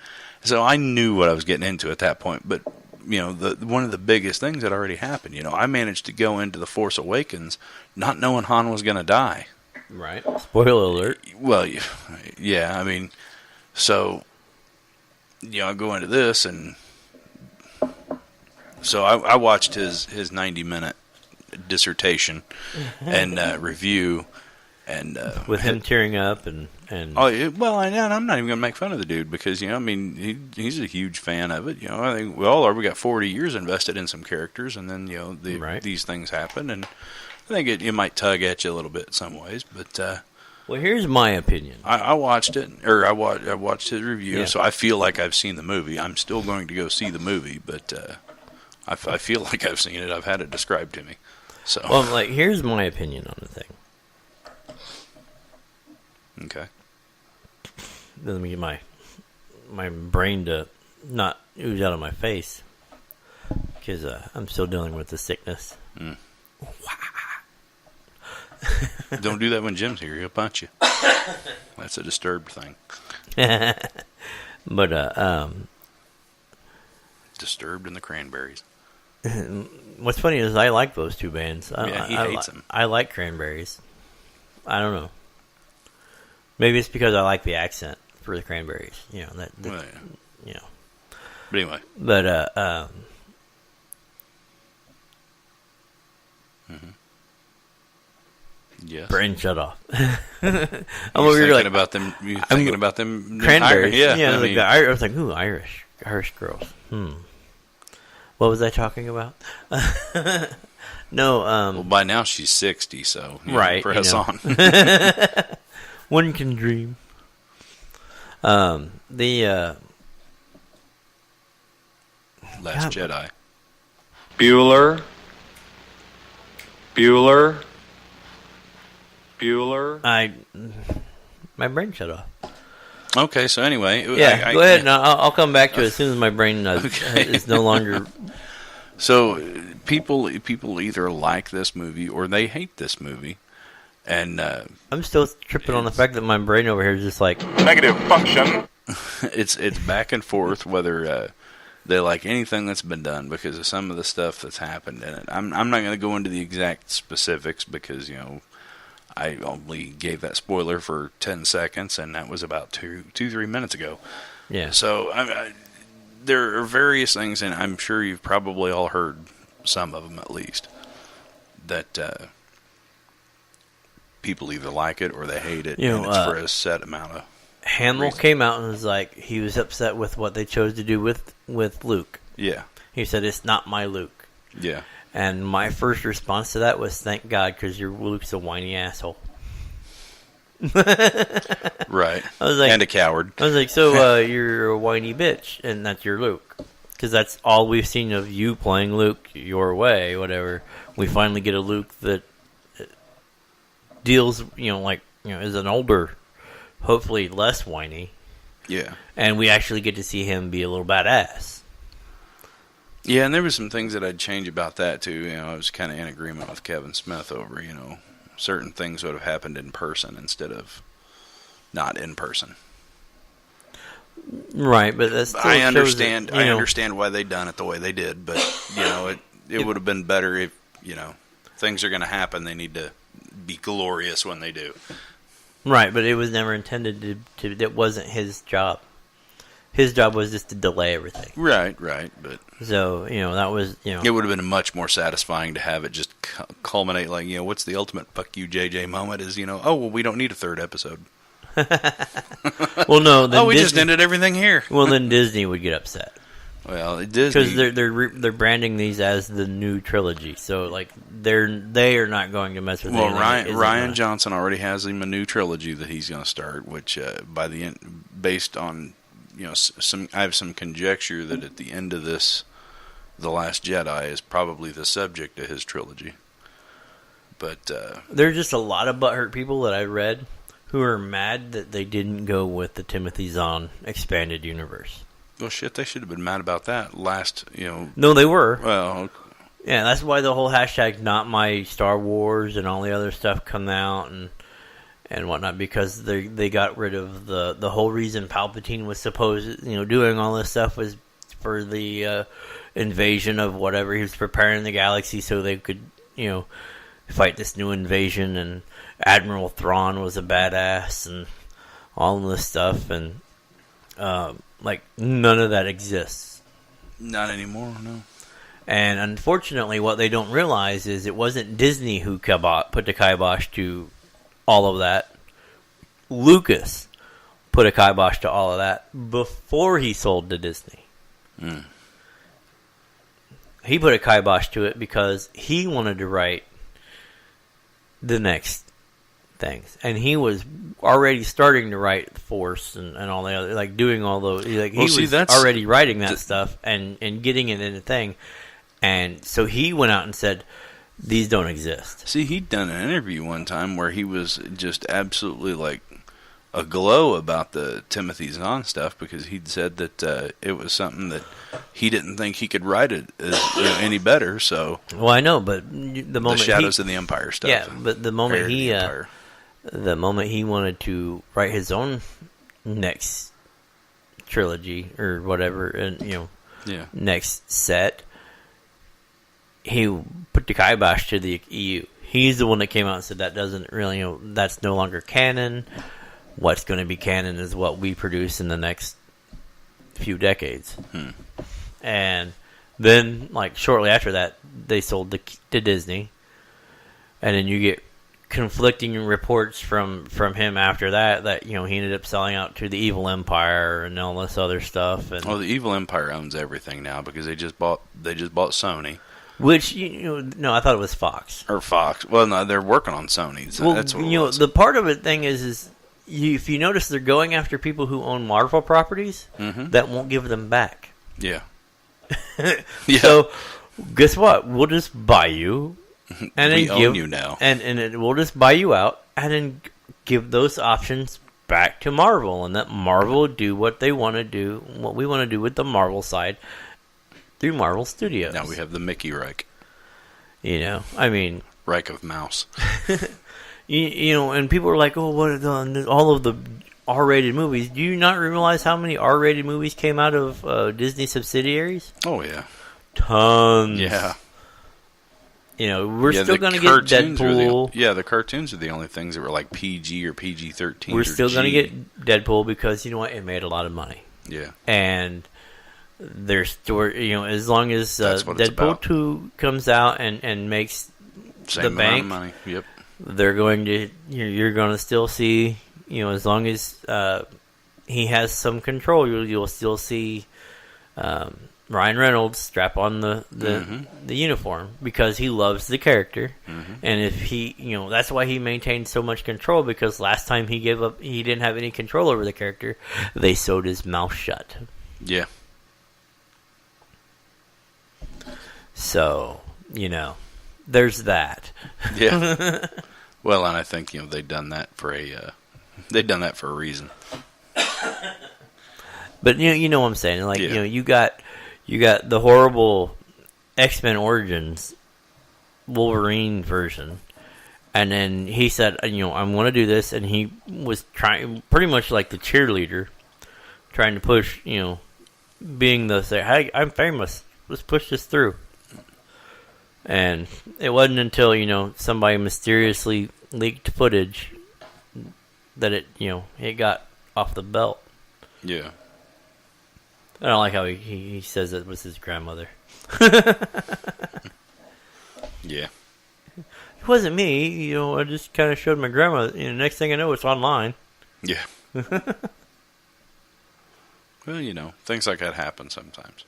So I knew what I was getting into at that point. But, one of the biggest things that already happened, I managed to go into The Force Awakens not knowing Han was going to die. Right. Spoiler alert. Well, yeah, I mean, so, I go into this, and so I watched his 90-minute dissertation and review, and with him tearing up and oh well, and I'm not even going to make fun of the dude because I mean he's a huge fan of it. I think we all are. We got 40 years invested in some characters, and then these things happen, and I think it might tug at you a little bit in some ways. But well, here's my opinion. I watched it, or I watched his review, so I feel like I've seen the movie. I'm still going to go see the movie, but I feel like I've seen it. I've had it described to me. So well, here's my opinion on the thing. Okay. Let me get my brain to not ooze out of my face because I'm still dealing with the sickness. Mm. Don't do that when Jim's here. He'll punch you. That's a disturbed thing. But Disturbed in the Cranberries. What's funny is I like those two bands. He hates them. I like Cranberries. I don't know. Maybe it's because I like the accent for the Cranberries. Well, yeah. But anyway. But Mm-hmm. Yes. Brain shut off. I'm thinking about them. You thinking about them Cranberries? Yeah. I was like, ooh, Irish girls. What was I talking about? No. Well, by now she's 60, so right. Press on. One can dream. The Last Jedi. Bueller. My brain shut off. Okay, so anyway, yeah, go ahead. And I'll come back to it as soon as my brain is no longer. So people either like this movie or they hate this movie, and I'm still tripping on the fact that my brain over here is just like negative function. It's back and forth whether they like anything that's been done because of some of the stuff that's happened in it. I'm not going to go into the exact specifics because I only gave that spoiler for 10 seconds, and that was about 3 minutes ago. Yeah. So there are various things, and I'm sure you've probably all heard some of them at least, that people either like it or they hate it, and it's for a set amount of Hamill reason. came out and was like, he was upset with what they chose to do with Luke. Yeah. He said, it's not my Luke. Yeah. And my first response to that was, thank God, because your Luke's a whiny asshole. Right. I was like, and a coward. I was like, so you're a whiny bitch, and that's your Luke. Because that's all we've seen of you playing Luke your way, whatever. We finally get a Luke that deals, is an older, hopefully less whiny. Yeah. And we actually get to see him be a little badass. Yeah, and there was some things that I'd change about that too. I was kind of in agreement with Kevin Smith over, certain things would have happened in person instead of not in person. Right, but that's I understand. I understand why they done it the way they did, but it would have been better if things are going to happen. They need to be glorious when they do. Right, but it was never intended to. That wasn't his job. His job was just to delay everything. Right, but so that was it would have been much more satisfying to have it just culminate like what's the ultimate "fuck you, JJ" moment is oh well we don't need a third episode. Well, no, then we just ended everything here. Well, then Disney would get upset. Well, Disney because they're branding these as the new trilogy, so they are not going to mess with. Well, Ryan Johnson already has him a new trilogy that he's going to start, which by the end, based on I have some conjecture that at the end of this, The Last Jedi is probably the subject of his trilogy. But there's just a lot of butthurt people that I read who are mad that they didn't go with the Timothy Zahn expanded universe. Well, shit, they should have been mad about that last, No, they were. Well, Yeah, that's why the whole hashtag "Not My Star Wars" and all the other stuff come out and whatnot, because they got rid of the whole reason Palpatine was supposed, doing all this stuff was for the invasion of whatever. He was preparing the galaxy so they could, fight this new invasion, and Admiral Thrawn was a badass and all of this stuff, and none of that exists. Not anymore, no. And unfortunately, what they don't realize is it wasn't Disney who put the kibosh to all of that. Lucas put a kibosh to all of that before he sold to Disney. Mm. He put a kibosh to it because he wanted to write the next things. And he was already starting to write The Force and all the other, doing all those. He was already writing that stuff and getting it in a thing. And so he went out and said, these don't exist. See, he'd done an interview one time where he was just absolutely aglow about the Timothy Zahn stuff, because he'd said that it was something that he didn't think he could write it any better. So, well, I know, but the moment the Shadows of the Empire stuff. Yeah, but the moment the moment he wanted to write his own next trilogy or whatever, and next set, he put the kibosh to the EU. He's the one that came out and said that doesn't really, that's no longer canon. What's going to be canon is what we produce in the next few decades. And then, shortly after that, they sold to Disney. And then you get conflicting reports from him after that he ended up selling out to the Evil Empire and all this other stuff. And the Evil Empire owns everything now, because they just bought Sony. Which, no, I thought it was Fox. Or Fox. Well, no, they're working on Sony. So well, that's what it was. The part of it thing is if you notice, they're going after people who own Marvel properties that won't give them back. Yeah. So, guess what? We'll just buy you. And we then own you now. And we'll just buy you out and then give those options back to Marvel. And let Marvel do what they want to do, what we want to do with the Marvel side, through Marvel Studios. Now we have the Mickey Reich. Reich of Mouse. And people are like, oh, what are all of the R-rated movies? Do you not realize how many R-rated movies came out of Disney subsidiaries? Oh, yeah. Tons. Yeah. We're still going to get Deadpool. The cartoons are the only things that were PG or PG-13. We're still going to get Deadpool because, you know what, it made a lot of money. Yeah. And their story, as long as Deadpool 2 comes out and makes same the amount bank, of money. Yep. They're going to, you're going to still see, as long as he has some control, you'll still see Ryan Reynolds strap on the uniform because he loves the character. And if he, that's why he maintained so much control, because last time he gave up, he didn't have any control over the character. They sewed his mouth shut. Yeah. So, there's that. Yeah. Well, and I think they've done that for a reason. But you know what I'm saying? You got the horrible X-Men Origins Wolverine version, and then he said, I'm going to do this, and he was trying, pretty much like the cheerleader, trying to push, being the say, hey, I'm famous, let's push this through. And it wasn't until, somebody mysteriously leaked footage that it got off the belt. Yeah. I don't like how he says it was his grandmother. Yeah. It wasn't me, I just kind of showed my grandma. Next thing I know, it's online. Yeah. Well, things like that happen sometimes.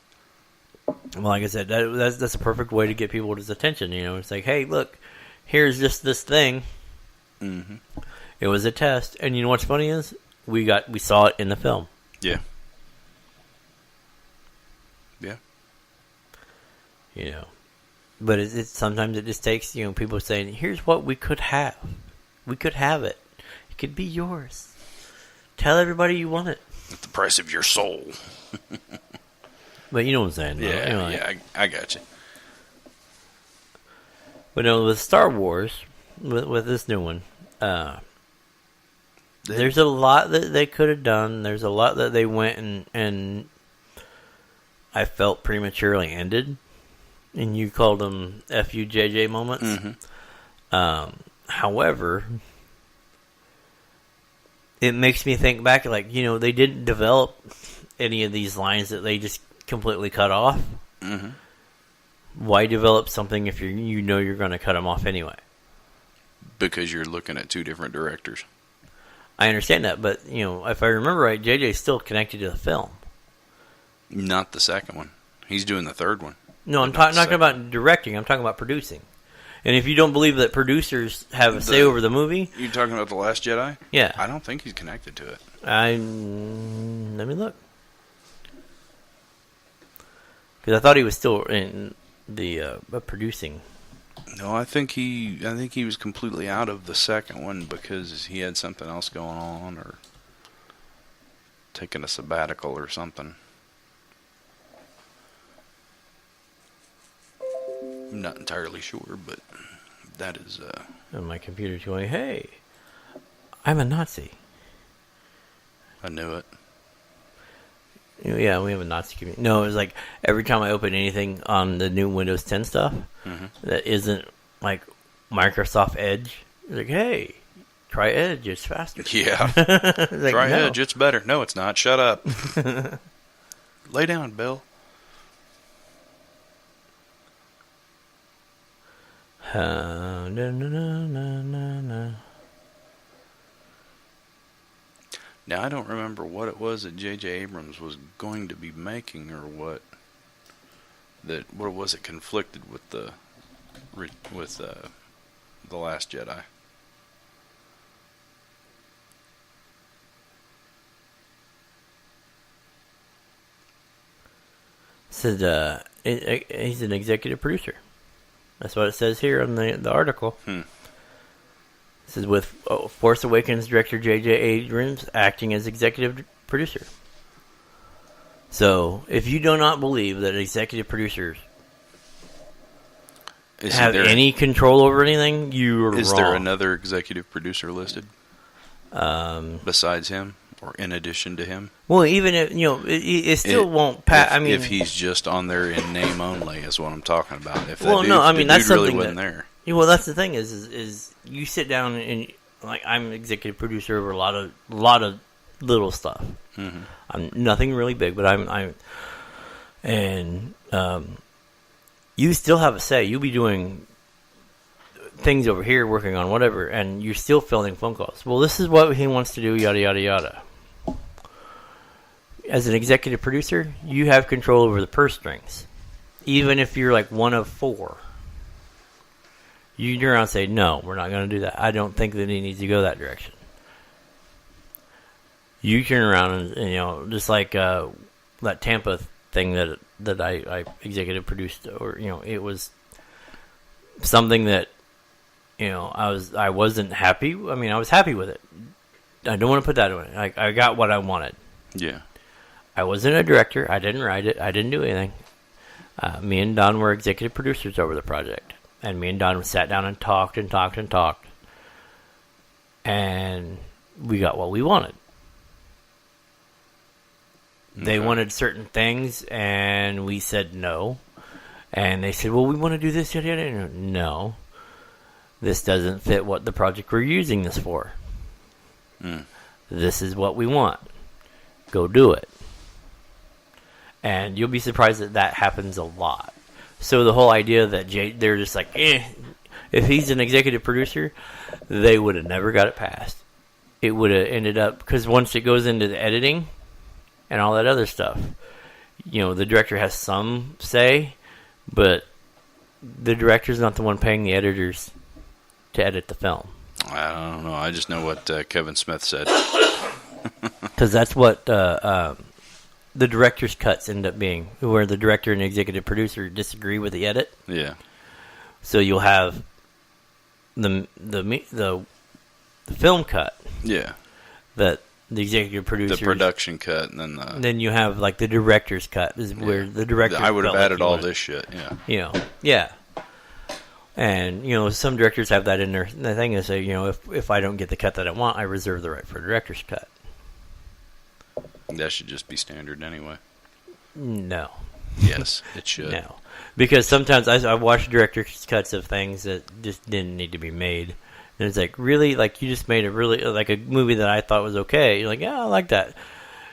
Well, like I said, that's a perfect way to get people's attention. It's like, hey, look, here's just this thing. Mm-hmm. It was a test, and what's funny is we saw it in the film. Yeah. Yeah. But it's sometimes it just takes people saying, here's what we could have. We could have it. It could be yours. Tell everybody you want it. At the price of your soul. But you know what I'm saying. Yeah, I got you. But no, with Star Wars, with this new one, there's a lot that they could have done. There's a lot that they went and I felt prematurely ended. And you called them FUJJ moments. Mm-hmm. However, it makes me think back, like, they didn't develop any of these lines that they just completely cut off. Mm-hmm. Why develop something if you're going to cut them off anyway? Because you're looking at two different directors. I understand that, but if I remember right, JJ's still connected to the film. Not the second one. He's doing the third one. No, I'm not talking about directing. I'm talking about producing. And if you don't believe that producers have a say over the movie... You're talking about The Last Jedi? Yeah. I don't think he's connected to it. Let me look. Because I thought he was still in the producing. No, I think he was completely out of the second one because he had something else going on or taking a sabbatical or something. I'm not entirely sure, but that is... And my computer's going, hey, I'm a Nazi. I knew it. Yeah, we have a Nazi community. No, it was like every time I open anything on the new Windows 10 stuff that isn't like Microsoft Edge, it's like, hey, try Edge, it's faster. Yeah. Like, try no. Edge, it's better. No, it's not. Shut up. Lay down, Bill. Na, na, na, na, na. Now, I don't remember what it was that J.J. Abrams was going to be making or what. What was it conflicted with the Last Jedi? Said he's an executive producer. That's what it says here on the article. It says with Force Awakens director J.J. Abrams acting as executive producer. So, if you do not believe that executive producers have any control over anything, you're wrong. Is there another executive producer listed besides him or in addition to him? Well, even if it still won't pass. I mean, if he's just on there in name only, is what I'm talking about. If well, that no, I mean that's really something wasn't that, there. Yeah, well, that's the thing is you sit down and like I'm executive producer over a lot of little stuff. Mm-hmm. I'm nothing really big, but I'm you still have a say. You'll be doing things over here, working on whatever, and you're still filling phone calls. Well, this is what he wants to do, yada yada yada. As an executive producer, you have control over the purse strings. Even if you're like one of four. You turn around and say, no, we're not going to do that. I don't think that he needs to go that direction. You turn around and just like that Tampa thing that I executive produced, or it was something that I wasn't happy. I mean, I was happy with it. I don't want to put that on it. I got what I wanted. Yeah. I wasn't a director. I didn't write it. I didn't do anything. Me and Don were executive producers over the project. And me and Don sat down and talked and talked and talked. And we got what we wanted. Okay. They wanted certain things, and we said no. And they said, well, we want to do this. Yada, yada. No. This doesn't fit what the project we're using this for. This is what we want. Go do it. And you'll be surprised that happens a lot. So the whole idea that they're just like, if he's an executive producer, they would have never got it passed. It would have ended up, because once it goes into the editing and all that other stuff, the director has some say, but the director's not the one paying the editors to edit the film. I don't know. I just know what Kevin Smith said. Because that's what the director's cuts end up being, where the director and the executive producer disagree with the edit. Yeah. So you'll have the film cut. Yeah. That the executive producer, the production cut, and then you have like the director's cut, is where the director. I would have added all this shit. Yeah. Yeah. And, some directors have that in their the thing is, if I don't get the cut that I want, I reserve the right for a director's cut. That should just be standard anyway. No. Yes, it should. No. Because sometimes I've watched director's cuts of things that just didn't need to be made. And it's like, really? Like, you just made a movie that I thought was okay. You're like, yeah, I like that.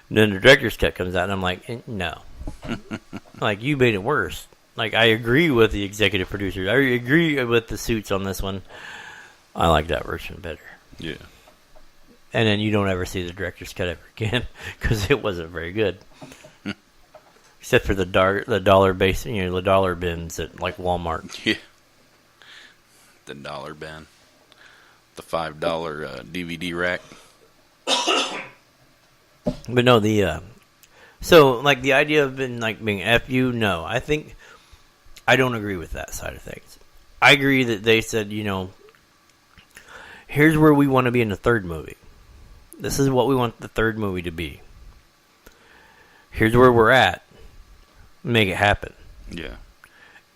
And then the director's cut comes out, and I'm like, no. Like, you made it worse. Like, I agree with the executive producers. I agree with the suits on this one. I like that version better. Yeah. And then you don't ever see the director's cut ever again because it wasn't very good. Except for the dollar base, the dollar bins at like Walmart. Yeah. The dollar bin. The $5 DVD rack. But no, so like the idea of being F you, no. I don't agree with that side of things. I agree that they said, here's where we want to be in the third movie. This is what we want the third movie to be. Here's where we're at. Make it happen. Yeah.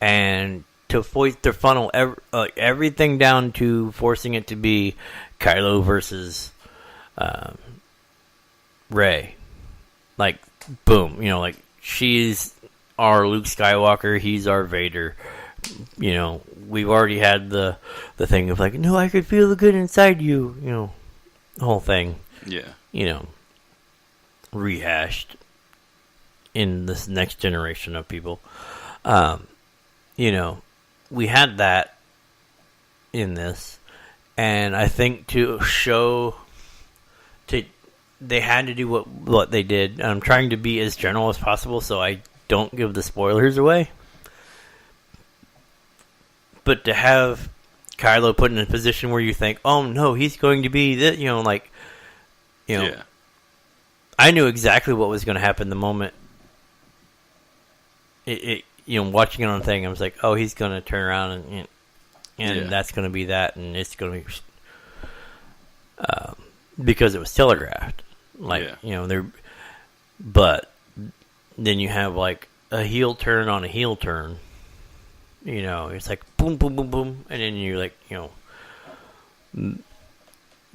And to funnel everything down to forcing it to be Kylo versus Rey. Like, boom. She's our Luke Skywalker. He's our Vader. We've already had the thing of like, no, I could feel the good inside you. The whole thing. Yeah. Rehashed in this next generation of people. We had that in this, and I think they had to do what they did. I'm trying to be as general as possible so I don't give the spoilers away. But to have Kylo put in a position where you think, oh no, he's going to be this, Yeah. I knew exactly what was going to happen the moment watching it on the thing. I was like, oh, he's going to turn around and that's going to be that, and it's going to be because it was telegraphed. But then you have like a heel turn on a heel turn. It's like boom, boom, boom, boom, and then you're like,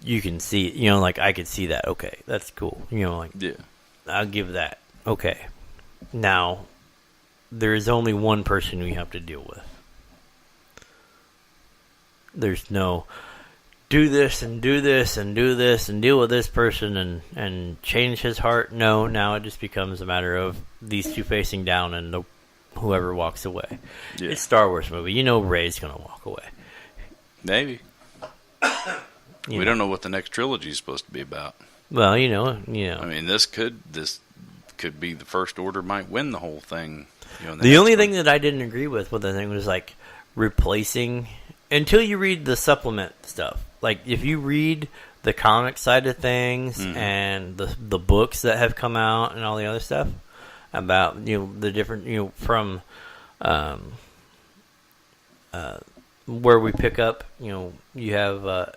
you can see, I could see that. Okay, that's cool. Yeah. I'll give that. Okay. Now, there is only one person we have to deal with. There's no do this and do this and do this and deal with this person and change his heart. No, now it just becomes a matter of these two facing down and whoever walks away. Yeah. It's a Star Wars movie. Rey's going to walk away. Maybe. We don't know what the next trilogy is supposed to be about. Well, I mean, this could be the First Order might win the whole thing. The only thing that I didn't agree with the thing was like replacing until you read the supplement stuff. Like if you read the comic side of things and the books that have come out and all the other stuff about the different from where we pick up you have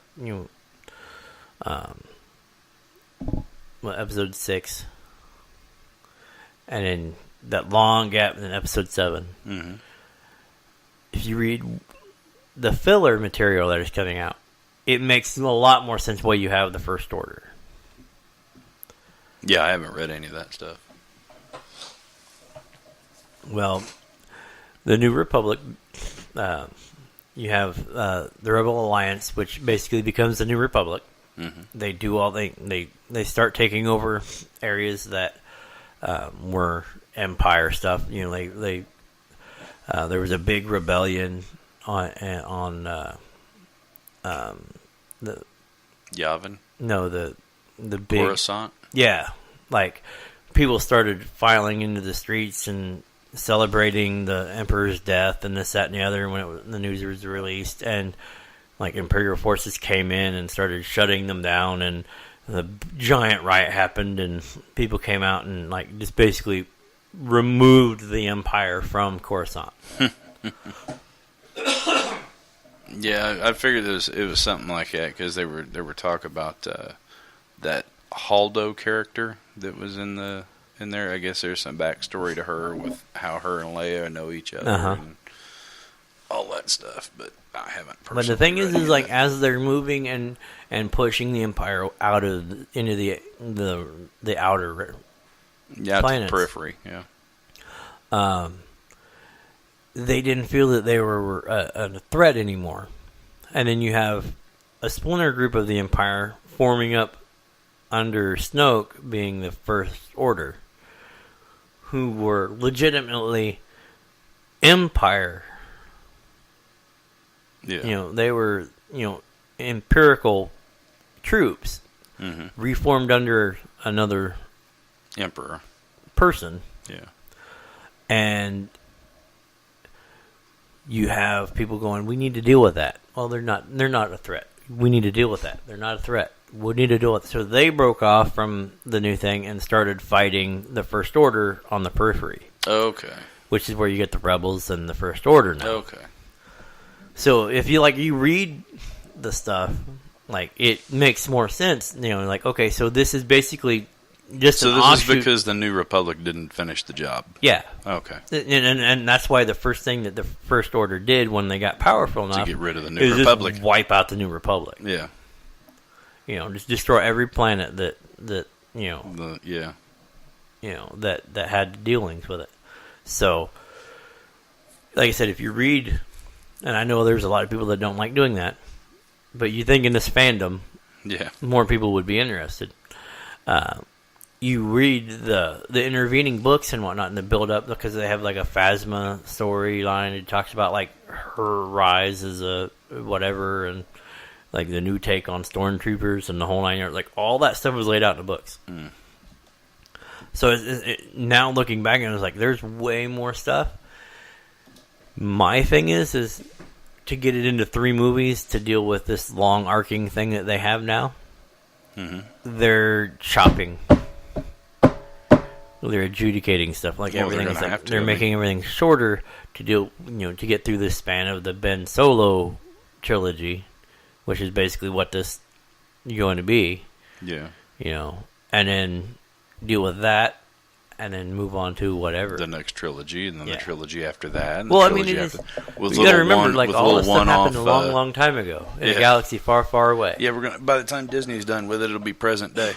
episode 6 and then that long gap in episode 7. Mm-hmm. If you read the filler material that is coming out, it makes a lot more sense why you have the First Order. Yeah, I haven't read any of that stuff. Well, the New Republic, you have the Rebel Alliance, which basically becomes the New Republic. Mm-hmm. They do all they start taking over areas that were Empire stuff. There was a big rebellion on the Yavin? No, the big Coruscant? Yeah, like people started filing into the streets and celebrating the Emperor's death and this, that, and the other when the news was released, and like Imperial forces came in and started shutting them down, and the giant riot happened, and people came out and like just basically removed the Empire from Coruscant. Yeah, I figured it was something like that because there were talk about that Haldo character that was in there. I guess there's some backstory to her with how her and Leia know each other and all that stuff. But I haven't. But the thing is read like that. as they're moving and pushing the Empire out of into the outer yeah, planets. to the periphery. Yeah. They didn't feel that they were a threat anymore. And then you have a splinter group of the Empire forming up under Snoke being the First Order, who were legitimately Empire. Yeah. They were, empirical troops reformed under another Emperor. person. Yeah. And you have people going, we need to deal with that. Well, they're not a threat. We need to deal with that. They're not a threat. We need to deal with it. So they broke off from the new thing and started fighting the First Order on the periphery. Okay. Which is where you get the Rebels and the First Order now. Okay. So if you read the stuff, like, it makes more sense. Okay, so this is basically just so an this offshoot. is because the New Republic didn't finish the job. Yeah. Okay. And that's why the first thing that the First Order did when they got powerful enough To get rid of the New is Republic. just wipe out the New Republic. Yeah. Just destroy every planet that Yeah. that had dealings with it. So, like I said, if you read, and I know there's a lot of people that don't like doing that, but you think in this fandom, Yeah. more people would be interested. You read the intervening books and whatnot, and the build up, because they have like a Phasma storyline. It talks about like her rise as a whatever, and like the new take on stormtroopers and the whole 9 yards. Like all that stuff was laid out in the books. So now looking back, and it's like there's way more stuff. My thing is to get it into 3 movies to deal with this long arcing thing that they have now. They're chopping. They're adjudicating stuff like everything. Is like they're making everything shorter to deal, to get through the span of the Ben Solo trilogy, which is basically what this is going to be. Yeah. And then deal with that, and then move on to whatever The next trilogy, and then the trilogy after that. And well, the I mean, trilogy you got to remember, like all this stuff happened a long time ago in a galaxy far, far away. Yeah, by the time Disney's done with it, it'll be present day.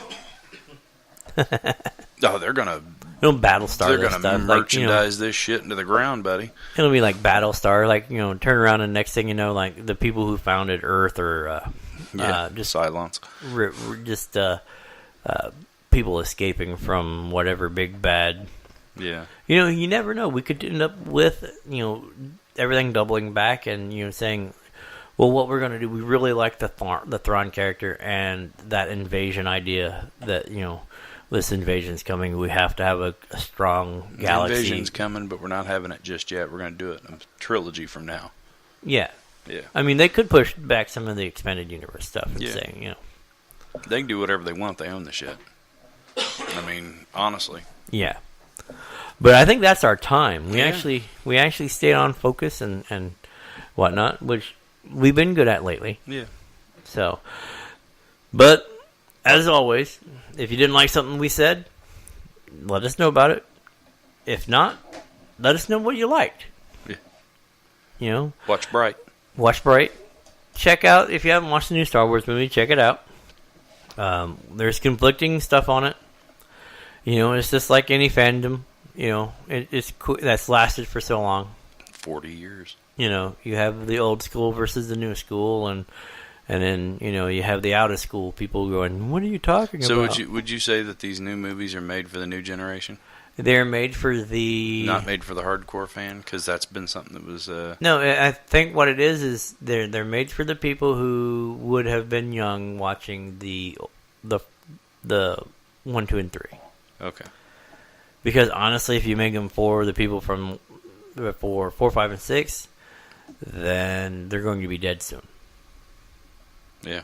Oh, they're gonna Battlestar. They're gonna merchandise this shit into the ground, buddy. It'll be like Battlestar, like turn around and next thing you know, like the people who founded Earth or just Cylons, just people escaping from whatever big bad. Yeah, you never know. We could end up with everything doubling back and saying, well, what we're gonna do? We really like the Thrawn character and that invasion idea that this invasion's coming. We have to have a strong galaxy. The invasion's coming, but we're not having it just yet. We're going to do it in a trilogy from now. Yeah. Yeah. I mean, they could push back some of the expanded universe stuff and saying, They can do whatever they want. They own the shit. I mean, honestly. Yeah. But I think that's our time. We actually stayed on focus and whatnot, which we've been good at lately. Yeah. So, but as always, if you didn't like something we said, let us know about it. If not, let us know what you liked. Yeah. Watch Bright. Watch Bright. Check out, if you haven't watched the new Star Wars movie, check it out. There's conflicting stuff on it. It's just like any fandom. It's cool, that's lasted for so long. 40 years. You have the old school versus the new school, and then you have the out of school people going, "What are you talking about?" So would you say that these new movies are made for the new generation? They're made for the not made for the hardcore fan, because that's been something that was. No, I think what it is they're made for the people who would have been young watching the 1, 2, and 3. Okay. Because honestly, if you make them for the people from 4, 5, and 6, then they're going to be dead soon. Yeah.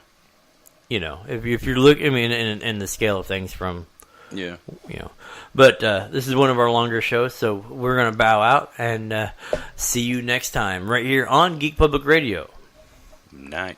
If you're looking, I mean, in the scale of things from, yeah, But this is one of our longer shows, so we're going to bow out and see you next time right here on Geek Public Radio. Night.